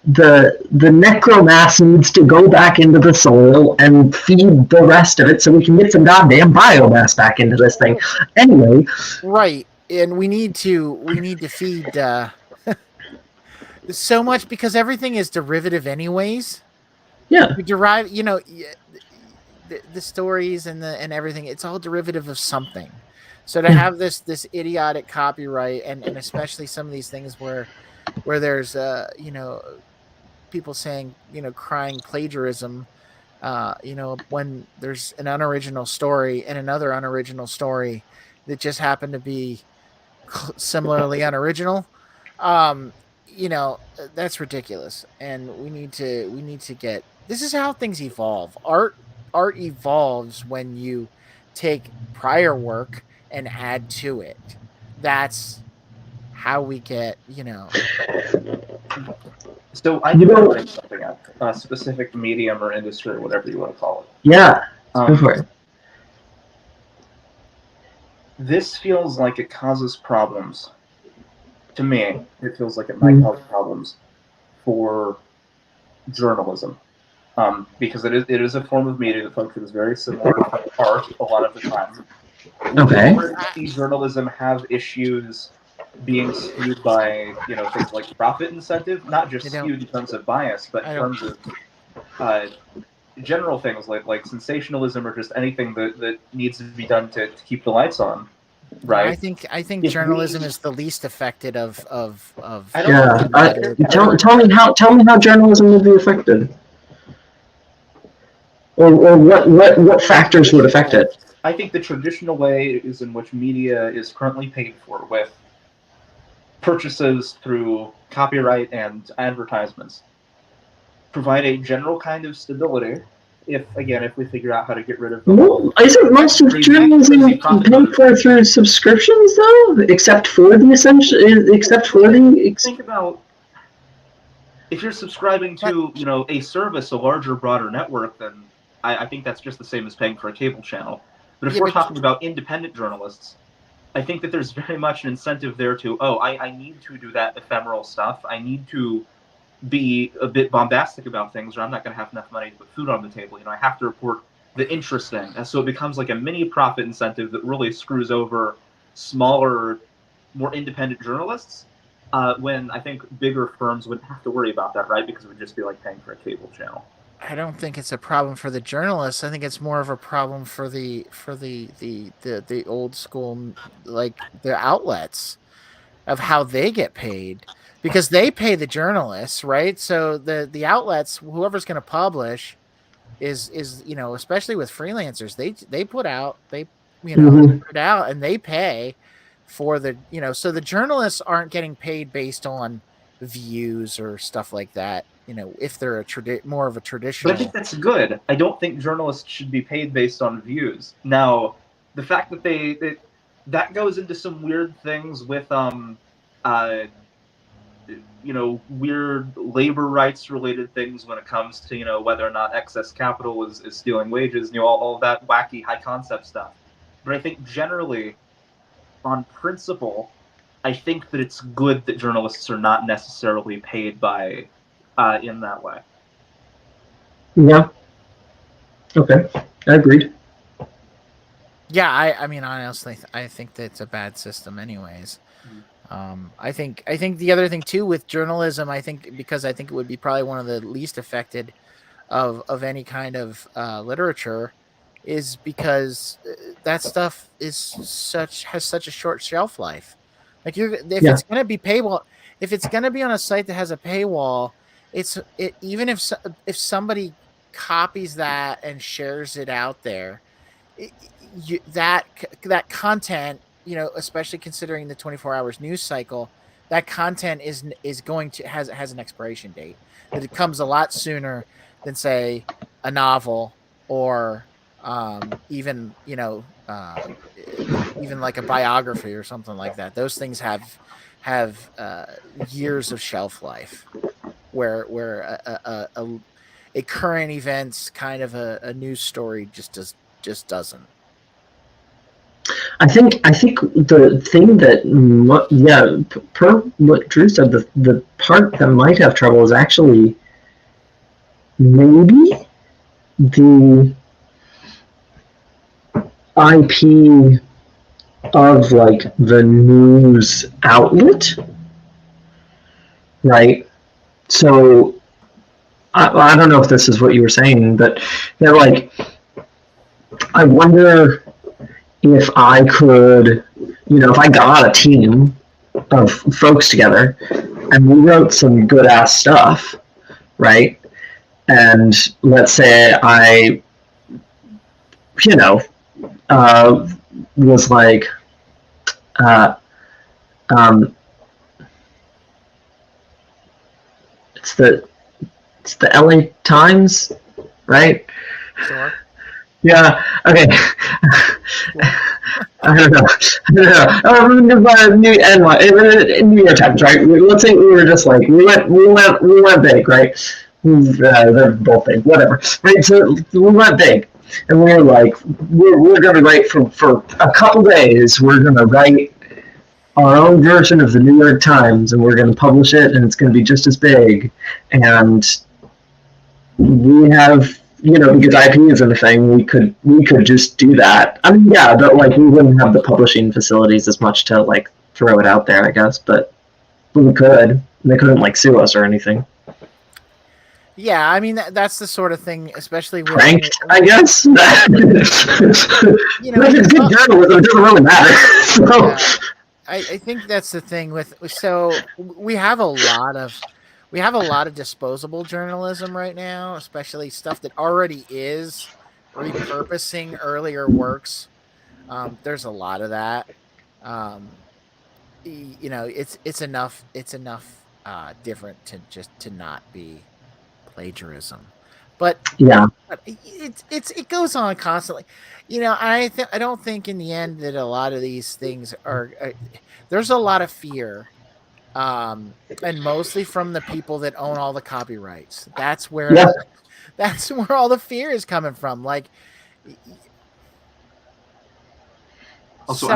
the necromass needs to go back into the soil and feed the rest of it so we can get some goddamn biomass back into this thing. Anyway. Right. And we need to feed so much, because everything is derivative anyways. Yeah. We derive, the stories and everything, it's all derivative of something. So to have this idiotic copyright, and especially some of these things where there's people saying, crying plagiarism, when there's an unoriginal story and another unoriginal story that just happen to be similarly unoriginal, that's ridiculous. And we need to get, this is how things evolve. Art evolves when you take prior work and add to it. That's how we get, So I do want to bring something up, a specific medium or industry or whatever you want to call it. Yeah, go for it. This feels like it causes problems. To me, it feels like it might cause problems for journalism. Because it is a form of media that functions very similar to art a lot of the time. Okay. We journalism have issues being skewed by things like profit incentive, not just skewed in terms of bias, but in terms of general things like sensationalism, or just anything that needs to be done to keep the lights on. Right. I think journalism is the least affected of. Tell me how journalism would be affected, or what factors would affect it. I think the traditional way is in which media is currently paid for, with purchases through copyright and advertisements, provide a general kind of stability. If we figure out how to get rid of them. Isn't most of journalism paid for through subscriptions though? Except for the think about, if you're subscribing to a service, a larger, broader network, then I think that's just the same as paying for a cable channel. But if we're talking about independent journalists, I think that there's very much an incentive there to, I need to do that ephemeral stuff. I need to be a bit bombastic about things, or I'm not going to have enough money to put food on the table. I have to report the interesting. And so it becomes like a mini profit incentive that really screws over smaller, more independent journalists, when I think bigger firms wouldn't have to worry about that, right? Because it would just be like paying for a cable channel. I don't think it's a problem for the journalists. I think it's more of a problem for the old school, like the outlets, of how they get paid, because they pay the journalists, right? So the outlets, whoever's going to publish, is especially with freelancers, they put out, they put it out, and they pay for the so the journalists aren't getting paid based on views or stuff like that. If they're more of a traditional. But I think that's good. I don't think journalists should be paid based on views. Now, the fact that that goes into some weird things with weird labor rights related things when it comes to whether or not excess capital is stealing wages, all of that wacky high concept stuff. But I think generally, on principle, I think that it's good that journalists are not necessarily paid by in that way. Yeah. Okay, I agreed. Yeah, I mean, honestly, I think that's a bad system, anyways. I think the other thing too with journalism, because I think it would be probably one of the least affected of any kind of literature, is because that stuff has such a short shelf life. Like it's going to be paywall, if it's going to be on a site that has a paywall, even if somebody copies that and shares it out there, that content, especially considering the 24 hours news cycle, that content is going to has an expiration date. That it comes a lot sooner than, say, a novel or even like a biography or something like that. Those things have years of shelf life, where a current events kind of a news story just doesn't. I think the thing that, per what Drew said, the part that might have trouble is actually maybe the IP of like the news outlet, right? So I don't know if this is what you were saying, but they're like, I wonder if I could, if I got a team of folks together and we wrote some good ass stuff, right? And let's say I, was like, it's the LA Times, right? Sure. Yeah. Okay. I don't know. New York Times, right? Let's say we were just like we went big, right? They're both big, whatever. Right. So we went big, and we were like, we're gonna write for a couple days. We're gonna write our own version of the New York Times, and we're gonna publish it, and it's gonna be just as big. And we have, because IP isn't a thing, we could just do that. I mean, yeah, but like we wouldn't have the publishing facilities as much to like throw it out there, I guess. But we could. They couldn't like sue us or anything. Yeah, I mean that's the sort of thing, especially with pranked, I guess. It's good journalism. It doesn't really matter. So. Yeah, I think that's the thing so we have a lot of disposable journalism right now, especially stuff that already is repurposing earlier works. There's a lot of that. It's enough different to not be plagiarism, but yeah, it goes on constantly. I don't think in the end that a lot of these things are there's a lot of fear. And mostly from the people that own all the copyrights. That's where all the fear is coming from. Like also,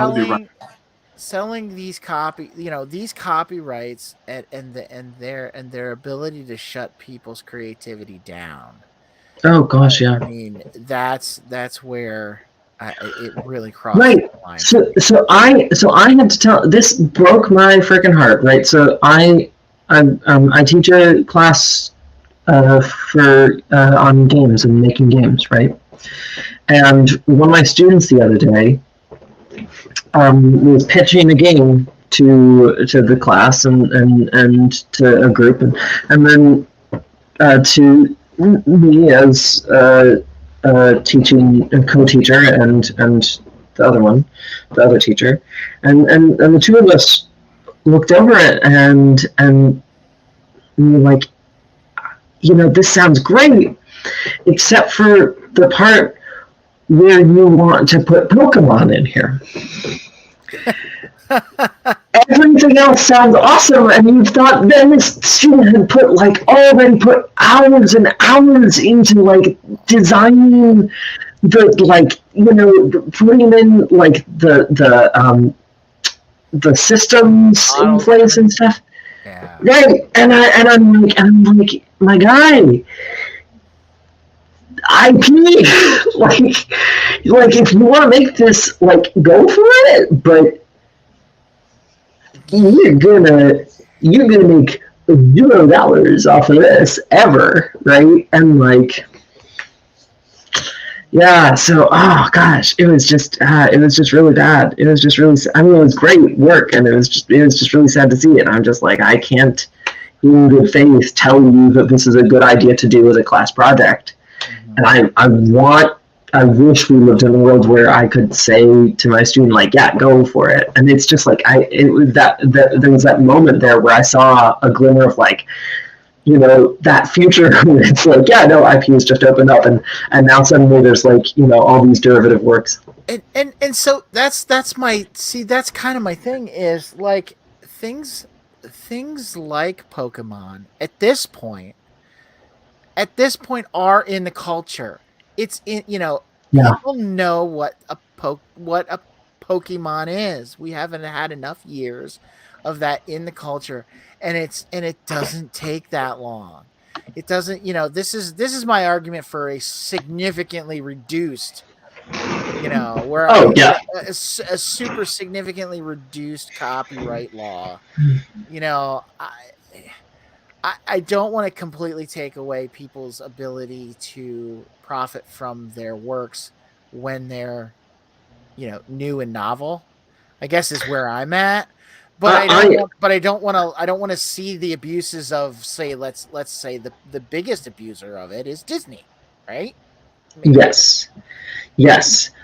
selling these copyrights and their ability to shut people's creativity down. Oh gosh, yeah. I mean, that's where it really crossed the line. So I had to tell. This broke my freaking heart, right? So I teach a class on games and making games, right? And one of my students the other day was pitching a game to the class and to a group and then to me as teaching co-teacher and the other teacher, and the two of us looked over it and we were like, this sounds great, except for the part where you want to put Pokemon in here. Everything else sounds awesome, and you thought then this student had already put hours and hours into designing putting in the systems in place and stuff. Yeah. Right, and I'm like, my guy, IP, if you want to make this, go for it, but you're gonna make $0 off of this ever, right? And yeah, so oh gosh, it was just really bad. It was just really, I mean, it was great work, and it was just really sad to see it. And I'm just like, I can't in good faith tell you that this is a good idea to do as a class project. And I wish we lived in a world where I could say to my student, yeah, go for it. And it's just there was that moment there where I saw a glimmer of that future where it's yeah, no, IP has just opened up, and now suddenly there's all these derivative works. And so that's kind of my thing is things like Pokemon at this point are in the culture. It's in, people know what a Pokemon is. We haven't had enough years of that in the culture, and it doesn't take that long. It doesn't, this is my argument for a significantly reduced, where a super significantly reduced copyright law. I don't want to completely take away people's ability to profit from their works when they're, new and novel, I guess is where I'm at. But I don't want to see the abuses of, say, let's say the biggest abuser of it is Disney, right? Yes.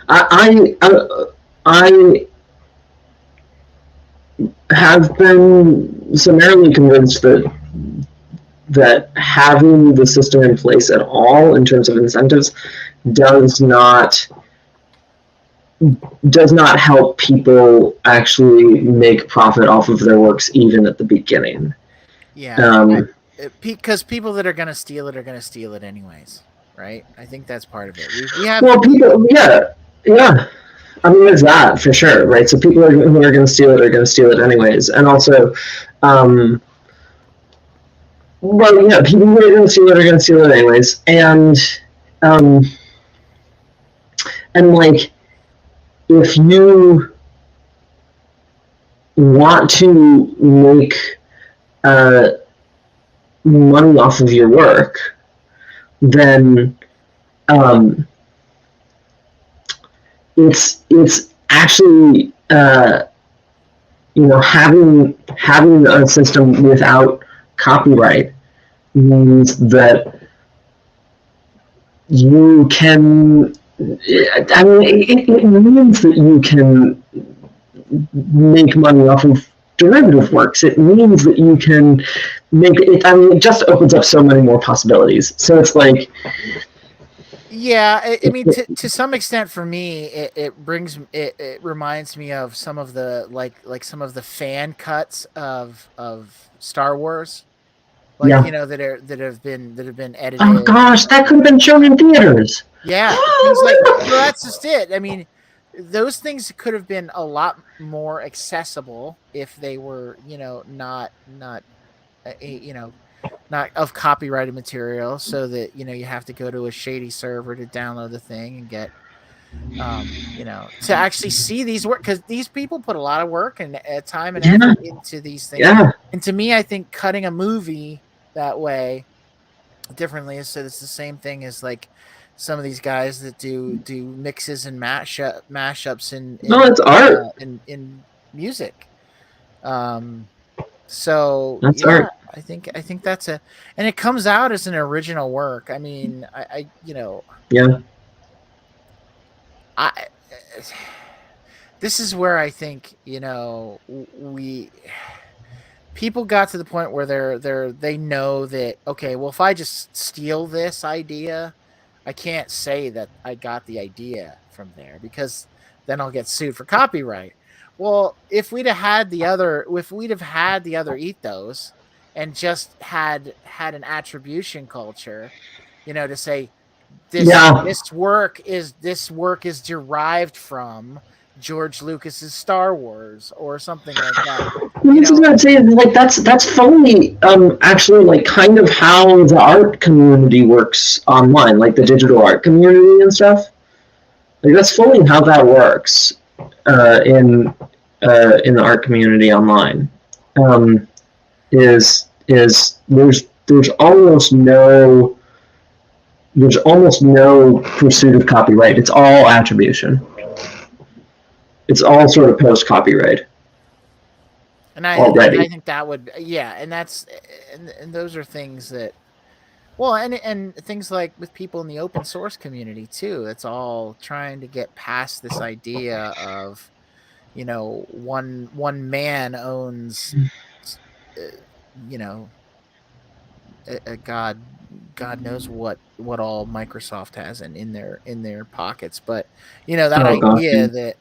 I have been summarily convinced that having the system in place at all in terms of incentives does not help people actually make profit off of their works even at the beginning. Yeah, because people that are going to steal it are going to steal it anyways, right? I think that's part of it. We have people, yeah. I mean, there's that for sure, right? So people who are going to steal it are going to steal it anyways, and also, people who are going to steal it are going to steal it anyways, and if you want to make money off of your work, then it's actually having a system without copyright means that you can. I mean, it means that you can make money off of derivative works. It means that you can make it. I mean, it just opens up so many more possibilities. So it's yeah, I mean, to some extent, for me, it reminds me of some of the some of the fan cuts of Star Wars, that have been edited. Oh gosh, that could have been shown in theaters. Yeah, well, that's just it. I mean, those things could have been a lot more accessible if they were, not of copyrighted material, so that you have to go to a shady server to download the thing and get to actually see these work, because these people put a lot of work and time and effort into these things. And to me, I think cutting a movie that way differently is, so it's the same thing as some of these guys that do mixes and mashups in it's art in music. So that's art. I think that's and it comes out as an original work. I mean, this is where I think people got to the point where they know that, okay, well, if I just steal this idea, I can't say that I got the idea from there because then I'll get sued for copyright. Well, if we'd have had the other ethos and just had an attribution culture, to say this Yeah. this work is derived from George Lucas's Star Wars or something like that. Well, this is what I'm saying. Like that's fully actually like kind of how the art community works online, like the digital art community and stuff. Like that's fully how that works in the art community online. Is there's almost no pursuit of copyright. It's all attribution. It's all sort of post copyright. And I think that would, and that's, and those are things that, well, and things like with people in the open source community too. It's all trying to get past this idea of, one man owns, God knows what all Microsoft has in their pockets, but that idea that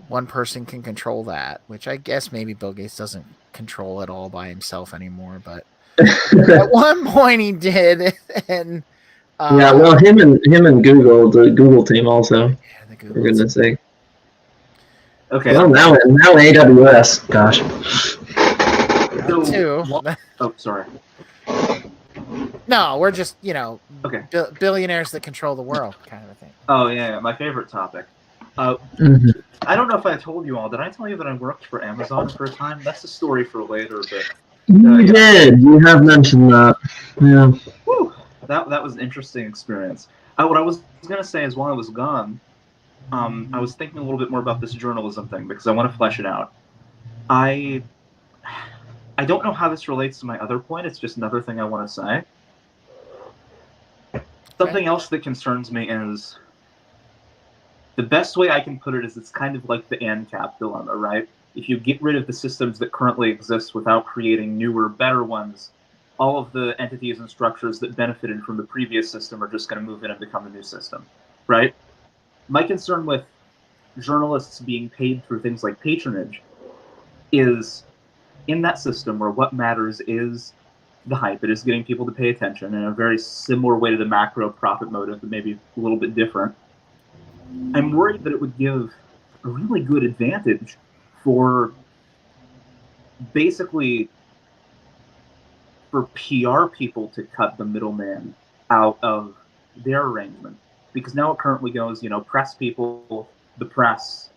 one person can control that, which I guess maybe Bill Gates doesn't control it all by himself anymore, but at one point he did. And well, him and Google, the Google team also. Yeah, the Google. For goodness sake. Okay. Well, now AWS. Gosh. Oh, sorry. No, we're just okay. Billionaires that control the world, kind of a thing. Oh yeah, my favorite topic. I don't know if I told you all. Did I tell you that I worked for Amazon for a time? That's a story for later, but you did. You have mentioned that. Yeah. Whew, that was an interesting experience. What I was gonna say is while I was gone, I was thinking a little bit more about this journalism thing because I want to flesh it out. I don't know how this relates to my other point. It's just another thing I want to say. Something else that concerns me is the best way I can put it is it's kind of like the ANCAP dilemma, right? If you get rid of the systems that currently exist without creating newer, better ones, all of the entities and structures that benefited from the previous system are just going to move in and become the new system, right? My concern with journalists being paid through things like patronage is in that system where what matters is the hype. It is getting people to pay attention in a very similar way to the macro profit motive, but maybe a little bit different. I'm worried that it would give a really good advantage for basically for PR people to cut the middleman out of their arrangement. Because now it currently goes, press people, the press,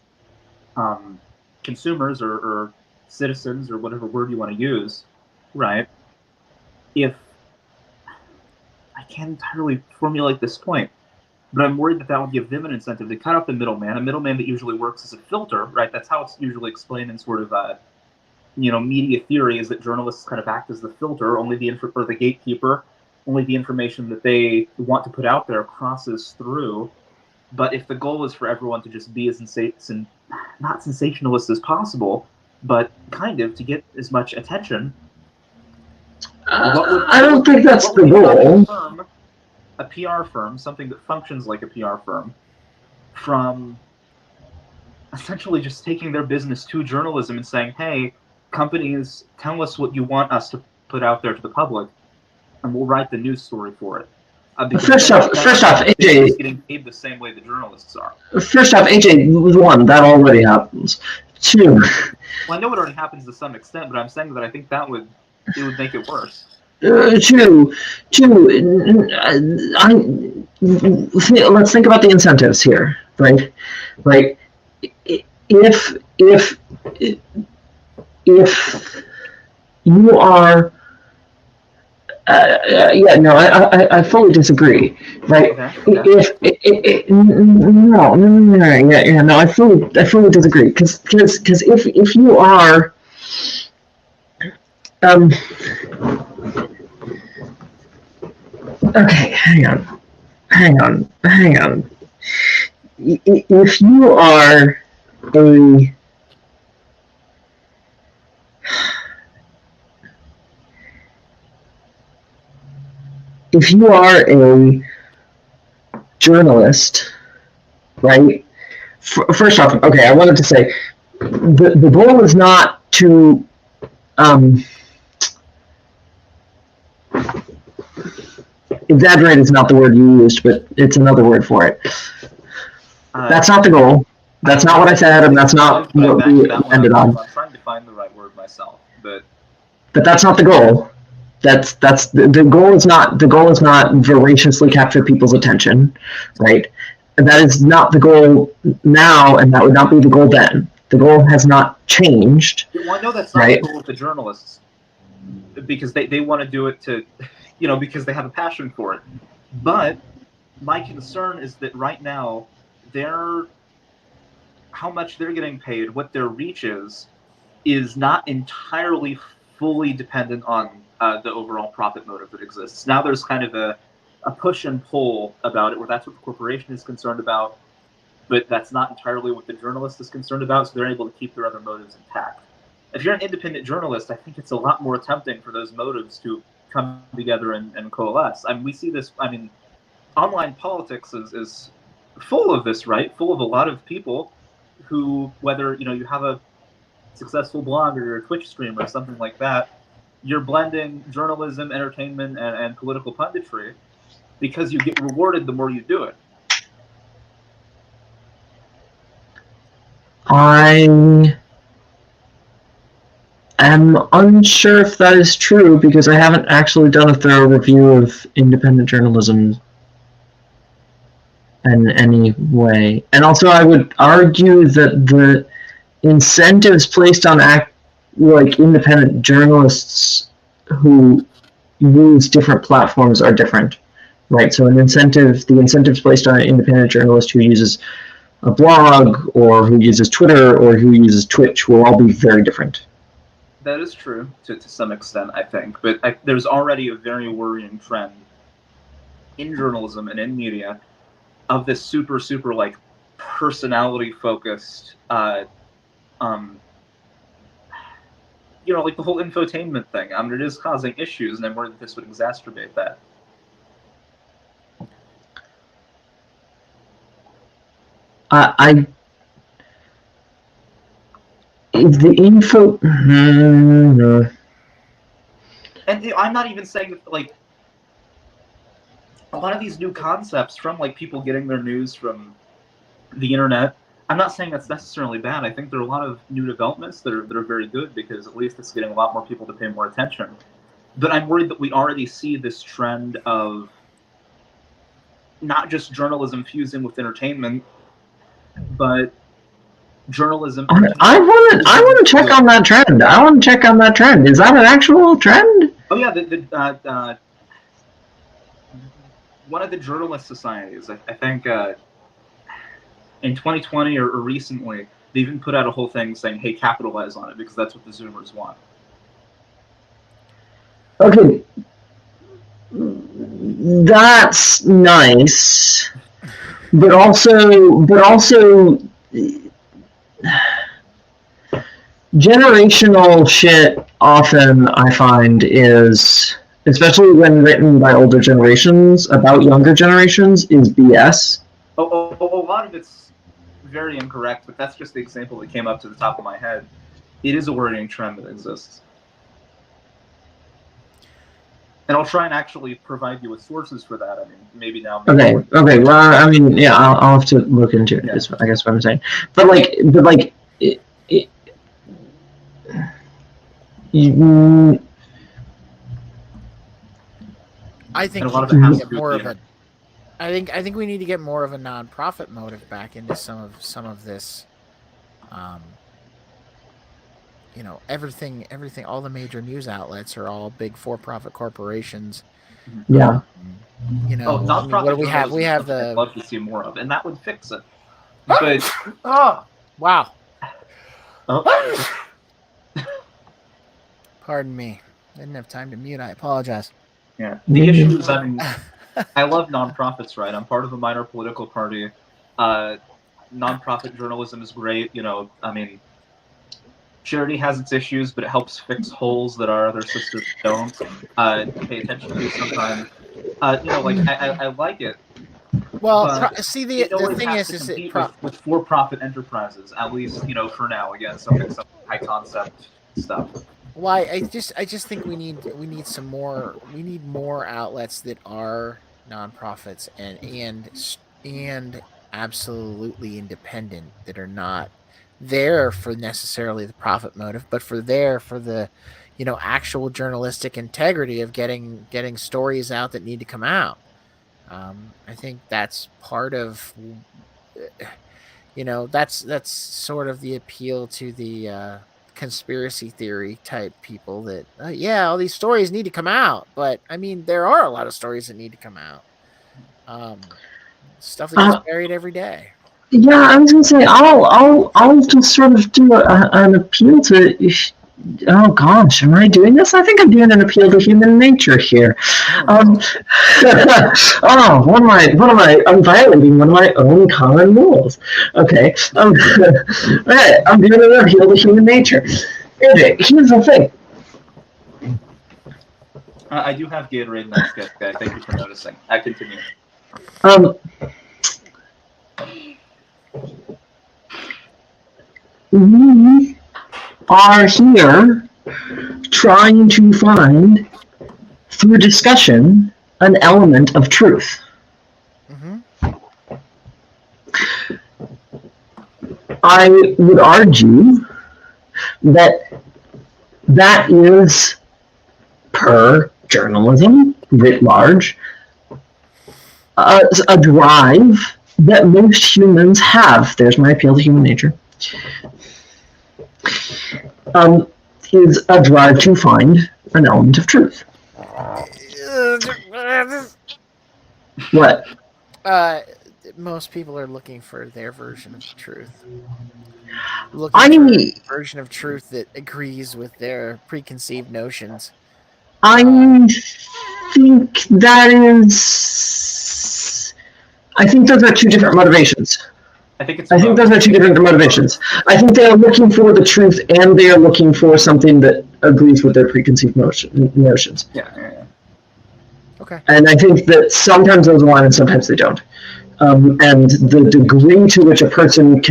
consumers or citizens or whatever word you want to use, right? If I can't entirely formulate this point, but I'm worried that would give them an incentive to cut out the middleman, a middleman that usually works as a filter, right? That's how it's usually explained in sort of, media theory is that journalists kind of act as the filter, only the gatekeeper, only the information that they want to put out there crosses through. But if the goal is for everyone to just be as not sensationalist as possible, but kind of to get as much attention, I don't think that's the goal. A PR firm, something that functions like a PR firm, from essentially just taking their business to journalism and saying, hey, companies, tell us what you want us to put out there to the public, and we'll write the news story for it. First off, AJ is getting paid the same way the journalists are. First off, AJ, one, that already happens. Two. Well, I know it already happens to some extent, but I'm saying that I think it would make it worse. Let's think about the incentives here, right? Like, if you are, I fully disagree, right? Okay. I fully disagree, because if you are, okay, hang on. If you are if you are a journalist, right? First off, okay, I wanted to say the goal is not to exaggerate is not the word you used, but it's another word for it. That's not the goal. That's not what I said, and that's not what we ended on. I'm trying to find the right word myself, but that's not the goal. That's the goal is not voraciously capture people's attention, right? That is not the goal now, and that would not be the goal then. The goal has not changed. Well, I know that's not the goal with the journalists, because they want to do it to, because they have a passion for it. But my concern is that right now, how much they're getting paid, what their reach is not entirely fully dependent on the overall profit motive that exists. Now there's kind of a push and pull about it, where that's what the corporation is concerned about, but that's not entirely what the journalist is concerned about, so they're able to keep their other motives intact. If you're an independent journalist, I think it's a lot more tempting for those motives to come together and coalesce. I mean, we see this, online politics is full of this, right? Full of a lot of people who, whether, you have a successful blog or you're a Twitch streamer or something like that, you're blending journalism, entertainment, and political punditry because you get rewarded the more you do it. I am unsure if that is true because I haven't actually done a thorough review of independent journalism in any way. And also I would argue that the incentives placed on independent journalists who use different platforms are different, right? So the incentives placed on an independent journalist who uses a blog or who uses Twitter or who uses Twitch will all be very different. That is true to some extent, I think. But there's already a very worrying trend in journalism and in media of this super, super, personality-focused, like the whole infotainment thing. It is causing issues, and I'm worried that this would exacerbate that. The info. No. And I'm not even saying that, a lot of these new concepts from people getting their news from the internet. I'm not saying that's necessarily bad. I think there are a lot of new developments that are very good because at least it's getting a lot more people to pay more attention. But I'm worried that we already see this trend of not just journalism fusing with entertainment, but journalism. I want to check on that trend. I want to check on that trend. Is that an actual trend? Oh yeah, one of the journalist societies, I think, in 2020 or recently, they even put out a whole thing saying, "Hey, capitalize on it," because that's what the Zoomers want. Okay, that's nice, but also, generational shit often I find is, especially when written by older generations about younger generations, is BS. A lot of it's very incorrect, but that's just the example that came up to the top of my head. It is a worrying trend that exists. And I'll try and actually provide you with sources for that. Maybe now. Okay. Well, yeah, I'll have to look into it. Yeah. Is I guess what I'm saying. But I think we need to get more of a. I think we need to get more of a nonprofit motive back into some of this. Everything. All the major news outlets are all big for-profit corporations. Yeah. Nonprofit. What do we have? We have the. I'd love to see more of, and that would fix it. But oh wow. Oh. Pardon me. Didn't have time to mute. I apologize. Yeah. The issue is, I love nonprofits, right? I'm part of a minor political party. Nonprofit journalism is great. Charity has its issues, but it helps fix holes that our other sisters don't pay attention to sometimes. I like it. Well, But see, It the always thing has is to it compete with for-profit enterprises, at least for now. Again, some high concept stuff. why I just think we need some more outlets that are nonprofits and absolutely independent, that are not there for necessarily the profit motive, but for the actual journalistic integrity of getting stories out that need to come out. I think that's part of that's sort of the appeal to the conspiracy theory type people, that all these stories need to come out, but I mean there are a lot of stories that need to come out. Stuff that gets buried every day. Yeah, I was gonna say I'll just sort of do an appeal to. Oh gosh, am I doing this? I think I'm doing an appeal to human nature here. What am I? I'm violating one of my own common rules. Okay. Right, I'm doing an appeal to human nature. AJ, here's the thing. I do have Gatorade Nice Guy. Thank you for noticing. I continue. We are here trying to find, through discussion, an element of truth. Mm-hmm. I would argue that is, per journalism writ large, a drive that most humans have. There's my appeal to human nature. Is a drive to find an element of truth. What? Most people are looking for their version of the truth. For a version of truth that agrees with their preconceived notions. I think those are two different motivations. I think those are two different motivations. I think they are looking for the truth, and they are looking for something that agrees with their preconceived notions. Yeah. Okay. And I think that sometimes those align and sometimes they don't. And the degree to which a person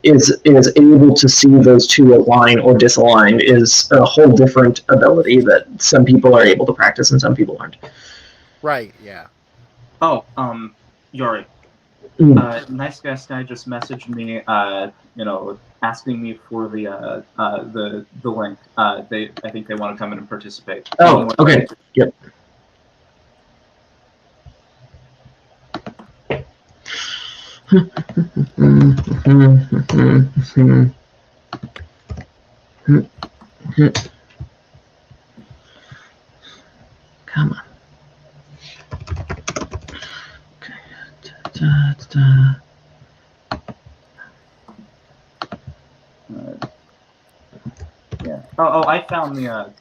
is able to see those two align or disalign is a whole different ability that some people are able to practice and some people aren't. Right. Yeah. Oh, Yori. Nice Guy just messaged me, asking me for the link. I think they want to come in and participate. Oh, okay. Yep. Come on. Yeah. Oh, I found the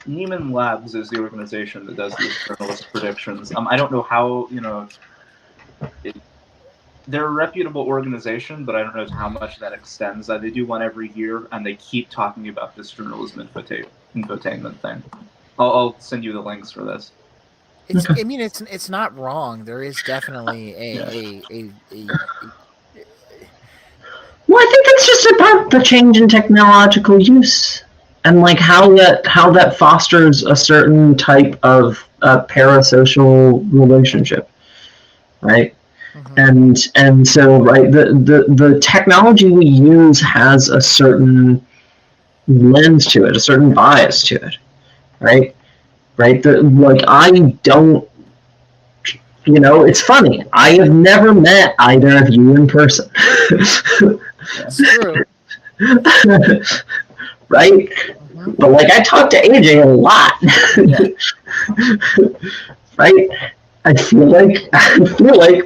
Neiman Labs is the organization that does these journalist predictions. I don't know how, they're a reputable organization, but I don't know how much that extends. They do one every year, and they keep talking about this journalism infotainment thing. I'll send you the links for this. I mean, it's not wrong. There is definitely a Well, I think it's just about the change in technological use and like how that fosters a certain type of parasocial relationship, right? Mm-hmm. And so right, the technology we use has a certain lens to it, a certain bias to it, right? Right? I don't, it's funny. I have never met either of you in person. That's true. Right? Mm-hmm. But I talk to AJ a lot. Right? I feel like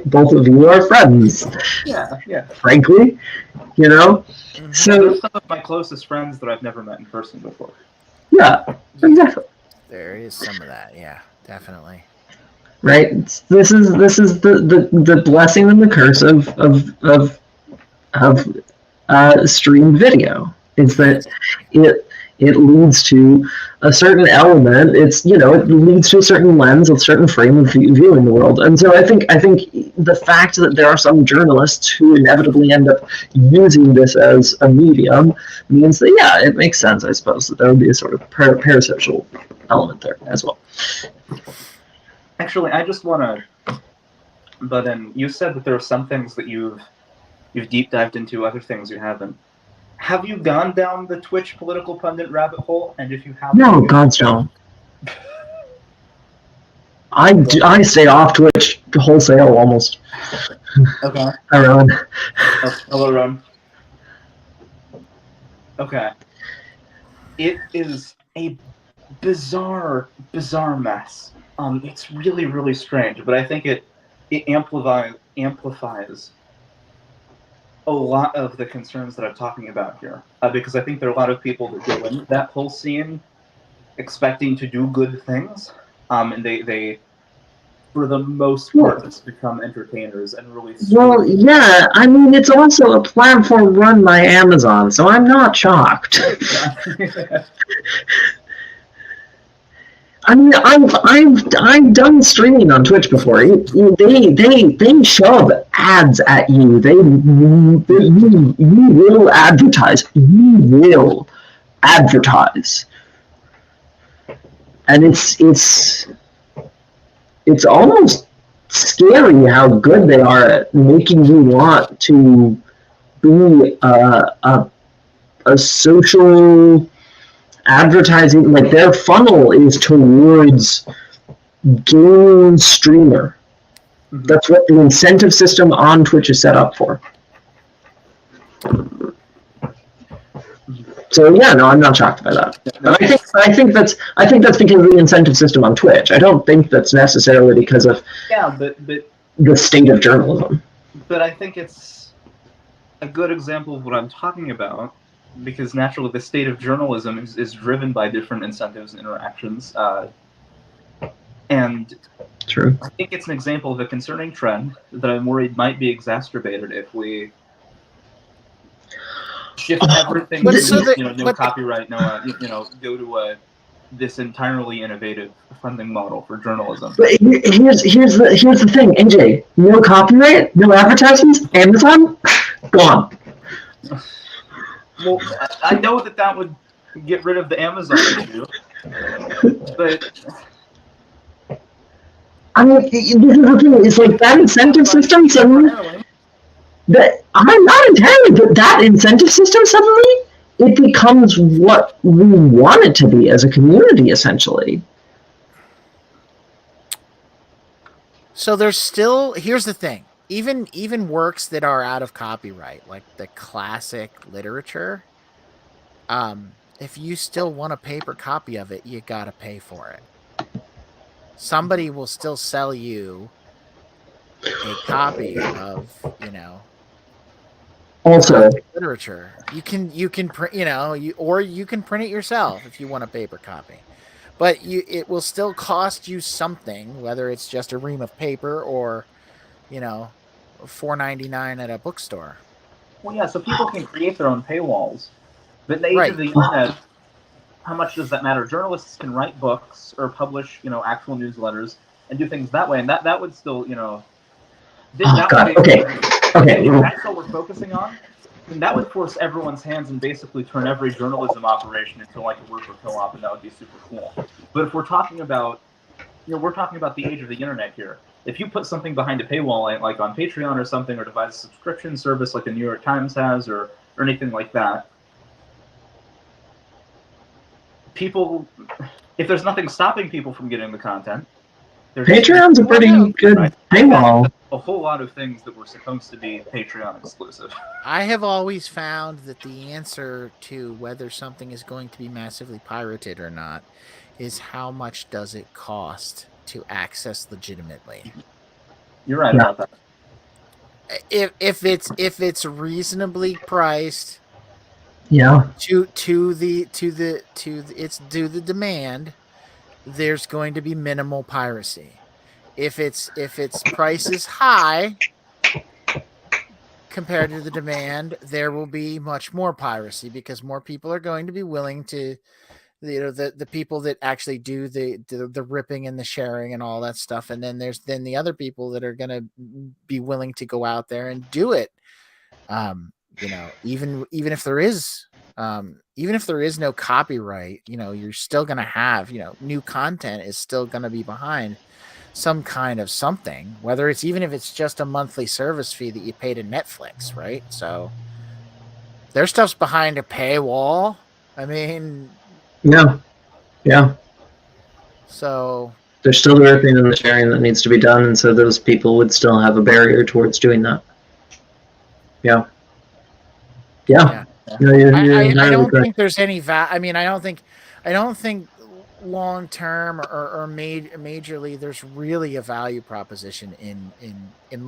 both of you are friends. Yeah. Frankly, Mm-hmm. So they're some of my closest friends that I've never met in person before. Yeah, exactly. There is some of that, yeah, definitely. Right. This is the blessing and the curse of streamed video. Is that it leads to a certain element. It's, you know, it leads to a certain lens, a certain frame of viewing the world. And so I think the fact that there are some journalists who inevitably end up using this as a medium means that, yeah, it makes sense, I suppose, that there would be a sort of parasocial element there as well. Actually, I just want to. But then you said that there are some things that you've deep dived into, other things you haven't. Have you gone down the Twitch political pundit rabbit hole? And if you haven't, No, God's no. I stay off Twitch wholesale almost. Okay. Around. Oh, hello, Ron. Okay. It is a bizarre mess. It's really, really strange, but I think it amplifies a lot of the concerns that I'm talking about here, because I think there are a lot of people that go into that whole scene expecting to do good things, and they for the most part, just become entertainers and really. Well, yeah, I mean, it's also a platform run by Amazon, so I'm not shocked. I mean, I've done streaming on Twitch before. They shove ads at you. You will advertise. You will advertise, and it's almost scary how good they are at making you want to be a social advertising. Like, their funnel is towards game streamer. Mm-hmm. That's what the incentive system on Twitch is set up for. So yeah, no, I'm not shocked by that. But I think that's because of the incentive system on Twitch. I don't think that's necessarily because of but the state of journalism. But I think it's a good example of what I'm talking about, because naturally the state of journalism is driven by different incentives and interactions. And True. I think it's an example of a concerning trend that I'm worried might be exacerbated if we shift everything to no copyright, no go to this entirely innovative funding model for journalism. But here's the thing, AJ. No copyright, no advertisements, Amazon, go on. Well, I know that would get rid of the Amazon issue, but I mean, this is the thing. It's like that incentive system suddenly. I'm not entirely, but that incentive system suddenly, it becomes what we want it to be as a community, essentially. So there's still, here's the thing. Even works that are out of copyright, like the classic literature, if you still want a paper copy of it, you gotta pay for it. Somebody will still sell you a copy of, Also, literature. You can print, or you can print it yourself if you want a paper copy. But it will still cost you something, whether it's just a ream of paper or, $4.99 at a bookstore. Well, yeah, so people can create their own paywalls. But in the age of the internet, how much does that matter? Journalists can write books or publish, actual newsletters and do things that way, and that would still, okay. If that's what we're focusing on, then that would force everyone's hands and basically turn every journalism operation into like a worker co-op, and that would be super cool. But if we're talking about, we're talking about the age of the internet here. If you put something behind a paywall, like on Patreon or something, or devise a subscription service like the New York Times has, or anything like that, people, if there's nothing stopping people from getting the content, Patreon's a pretty good paywall. A whole lot of things that were supposed to be Patreon exclusive. I have always found that the answer to whether something is going to be massively pirated or not is how much does it cost to access legitimately. You're right about that. If it's reasonably priced, to the demand, there's going to be minimal piracy. If its price is high, compared to the demand, there will be much more piracy because more people are going to be willing to, the people that actually do the ripping and the sharing and all that stuff, and then there's the other people that are going to be willing to go out there and do it. Even if there is no copyright, you're still going to have, new content is still going to be behind some kind of something, whether it's even if it's just a monthly service fee that you pay to Netflix, right? So their stuff's behind a paywall. I mean, yeah. So There's still the ripping and the sharing that needs to be done, and so those people would still have a barrier towards doing that. Yeah. I don't correct. think there's any I don't think long term or majorly there's really a value proposition in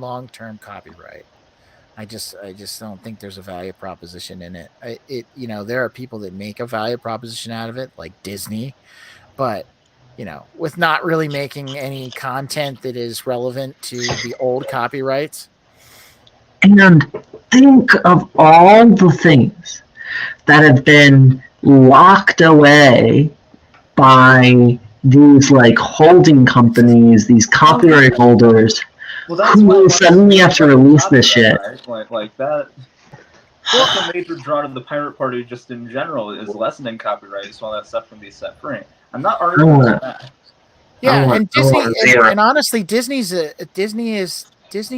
long term copyright. I just don't think there's a value proposition in it. There are people that make a value proposition out of it, like Disney, but with not really making any content that is relevant to the old copyrights. And think of all the things that have been locked away by these like holding companies, these copyright holders, who will suddenly have to release this shit. Right? Like that. That's a major draw to the Pirate Party just in general is lessening copyright so all that stuff can be set free. I'm not arguing with that. Yeah, and Disney, and honestly, Disney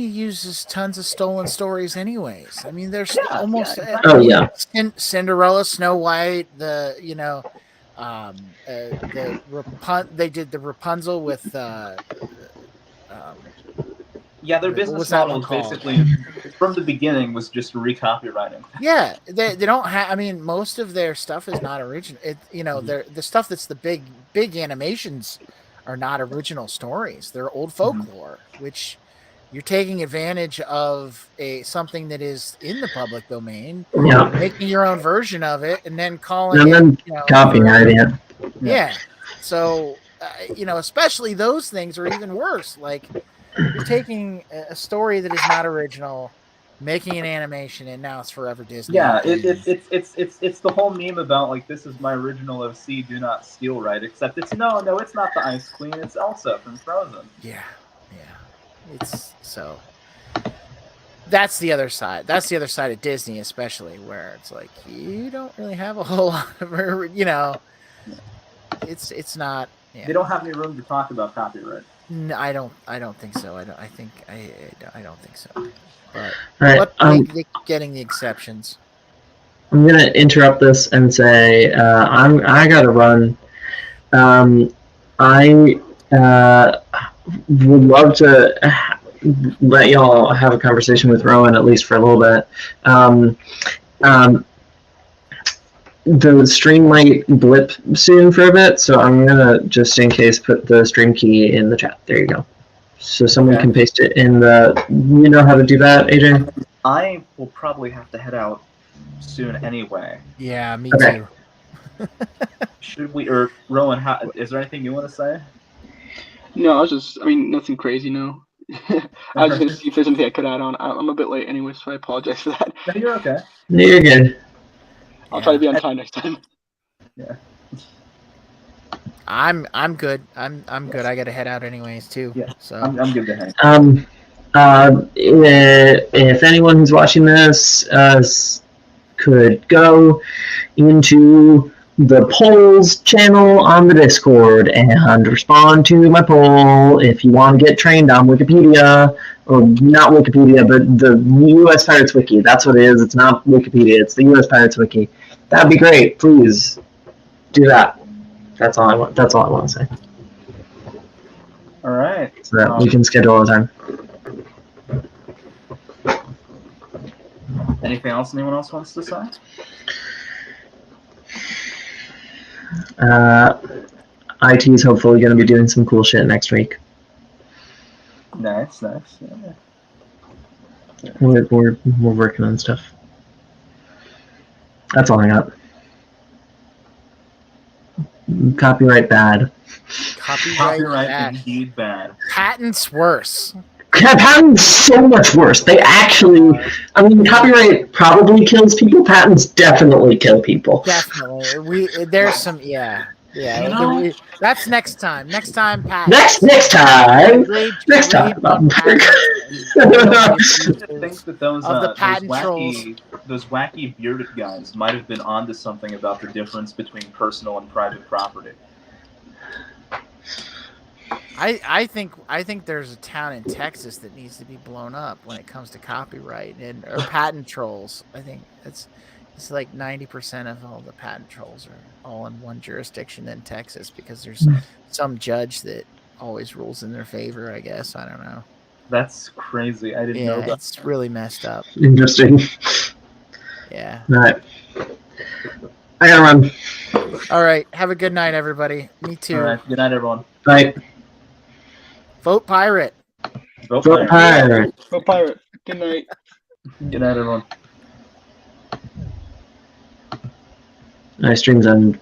uses tons of stolen stories anyways. I mean, there's almost Cinderella, Snow White, they did the Rapunzel with their business model basically from the beginning was just recopywriting. Yeah, they don't have. I mean, most of their stuff is not original. The stuff that's the big animations are not original stories. They're old folklore, which you're taking advantage of something that is in the public domain, making your own version of it, and then copyrighting it. Yeah. So, especially those things are even worse. Like you're taking a story that is not original, making an animation, and now it's forever Disney. Yeah, it's the whole meme about like this is my original OC, do not steal, right? Except it's no, it's not the Ice Queen, it's Elsa from Frozen. Yeah. It's so that's the other side. That's the other side of Disney, especially where it's like you don't really have a whole lot of, it's not. Yeah. They don't have any room to talk about copyright. No, I don't think so. I don't think so. But getting the exceptions. I'm gonna interrupt this and say I gotta run. I would love to let y'all have a conversation with Rowan at least for a little bit. The stream might blip soon for a bit, so I'm gonna just in case put the stream key in the chat. There you go. So someone can paste it in the. You know how to do that, AJ? I will probably have to head out soon anyway. Yeah, me too. Should we or Rowan? Is there anything you want to say? No, nothing crazy. No. I was going to see if there's anything I could add on. I'm a bit late anyway, so I apologize for that. No, you're okay. No, you're good. I'll try to be on time next time. Yeah. I'm good. I'm good. I got to head out anyways too. Yeah. So I'm good to hang. If anyone who's watching this could go into the polls channel on the Discord and respond to my poll if you want to get trained on Wikipedia, or not Wikipedia, but the US Pirates Wiki. That's what it is. It's not Wikipedia. It's the US Pirates Wiki. That'd be great. Please do that. That's all I want. That's all I want to say. All right. So that we can schedule a time. Anything else anyone else wants to say? IT is hopefully going to be doing some cool shit next week. Nice. Yeah. We're working on stuff. That's all I got. Copyright bad. Copyright bad. Indeed bad. Patents worse. Patents so much worse. They actually, I mean, copyright probably kills people. Patents definitely kill people. Definitely. There's some, yeah. You know- That's next time. Next time, Pat. Next time. Rage about patents I think that those, of the those patent trolls. those wacky bearded guys might have been onto something about the difference between personal and private property. I think there's a town in Texas that needs to be blown up when it comes to copyright or patent trolls. I think it's like 90% of all the patent trolls are all in one jurisdiction in Texas because there's some judge that always rules in their favor, I guess. I don't know. That's crazy. I didn't know Yeah, that. it's really messed up. Interesting. Yeah. All right. I gotta run. All right. Have a good night, everybody. Me too. All right. Good night, everyone. Bye. Vote pirate. Vote Vote Pirate. pirate. Go Pirate. Good night. Good night, everyone. My stream's on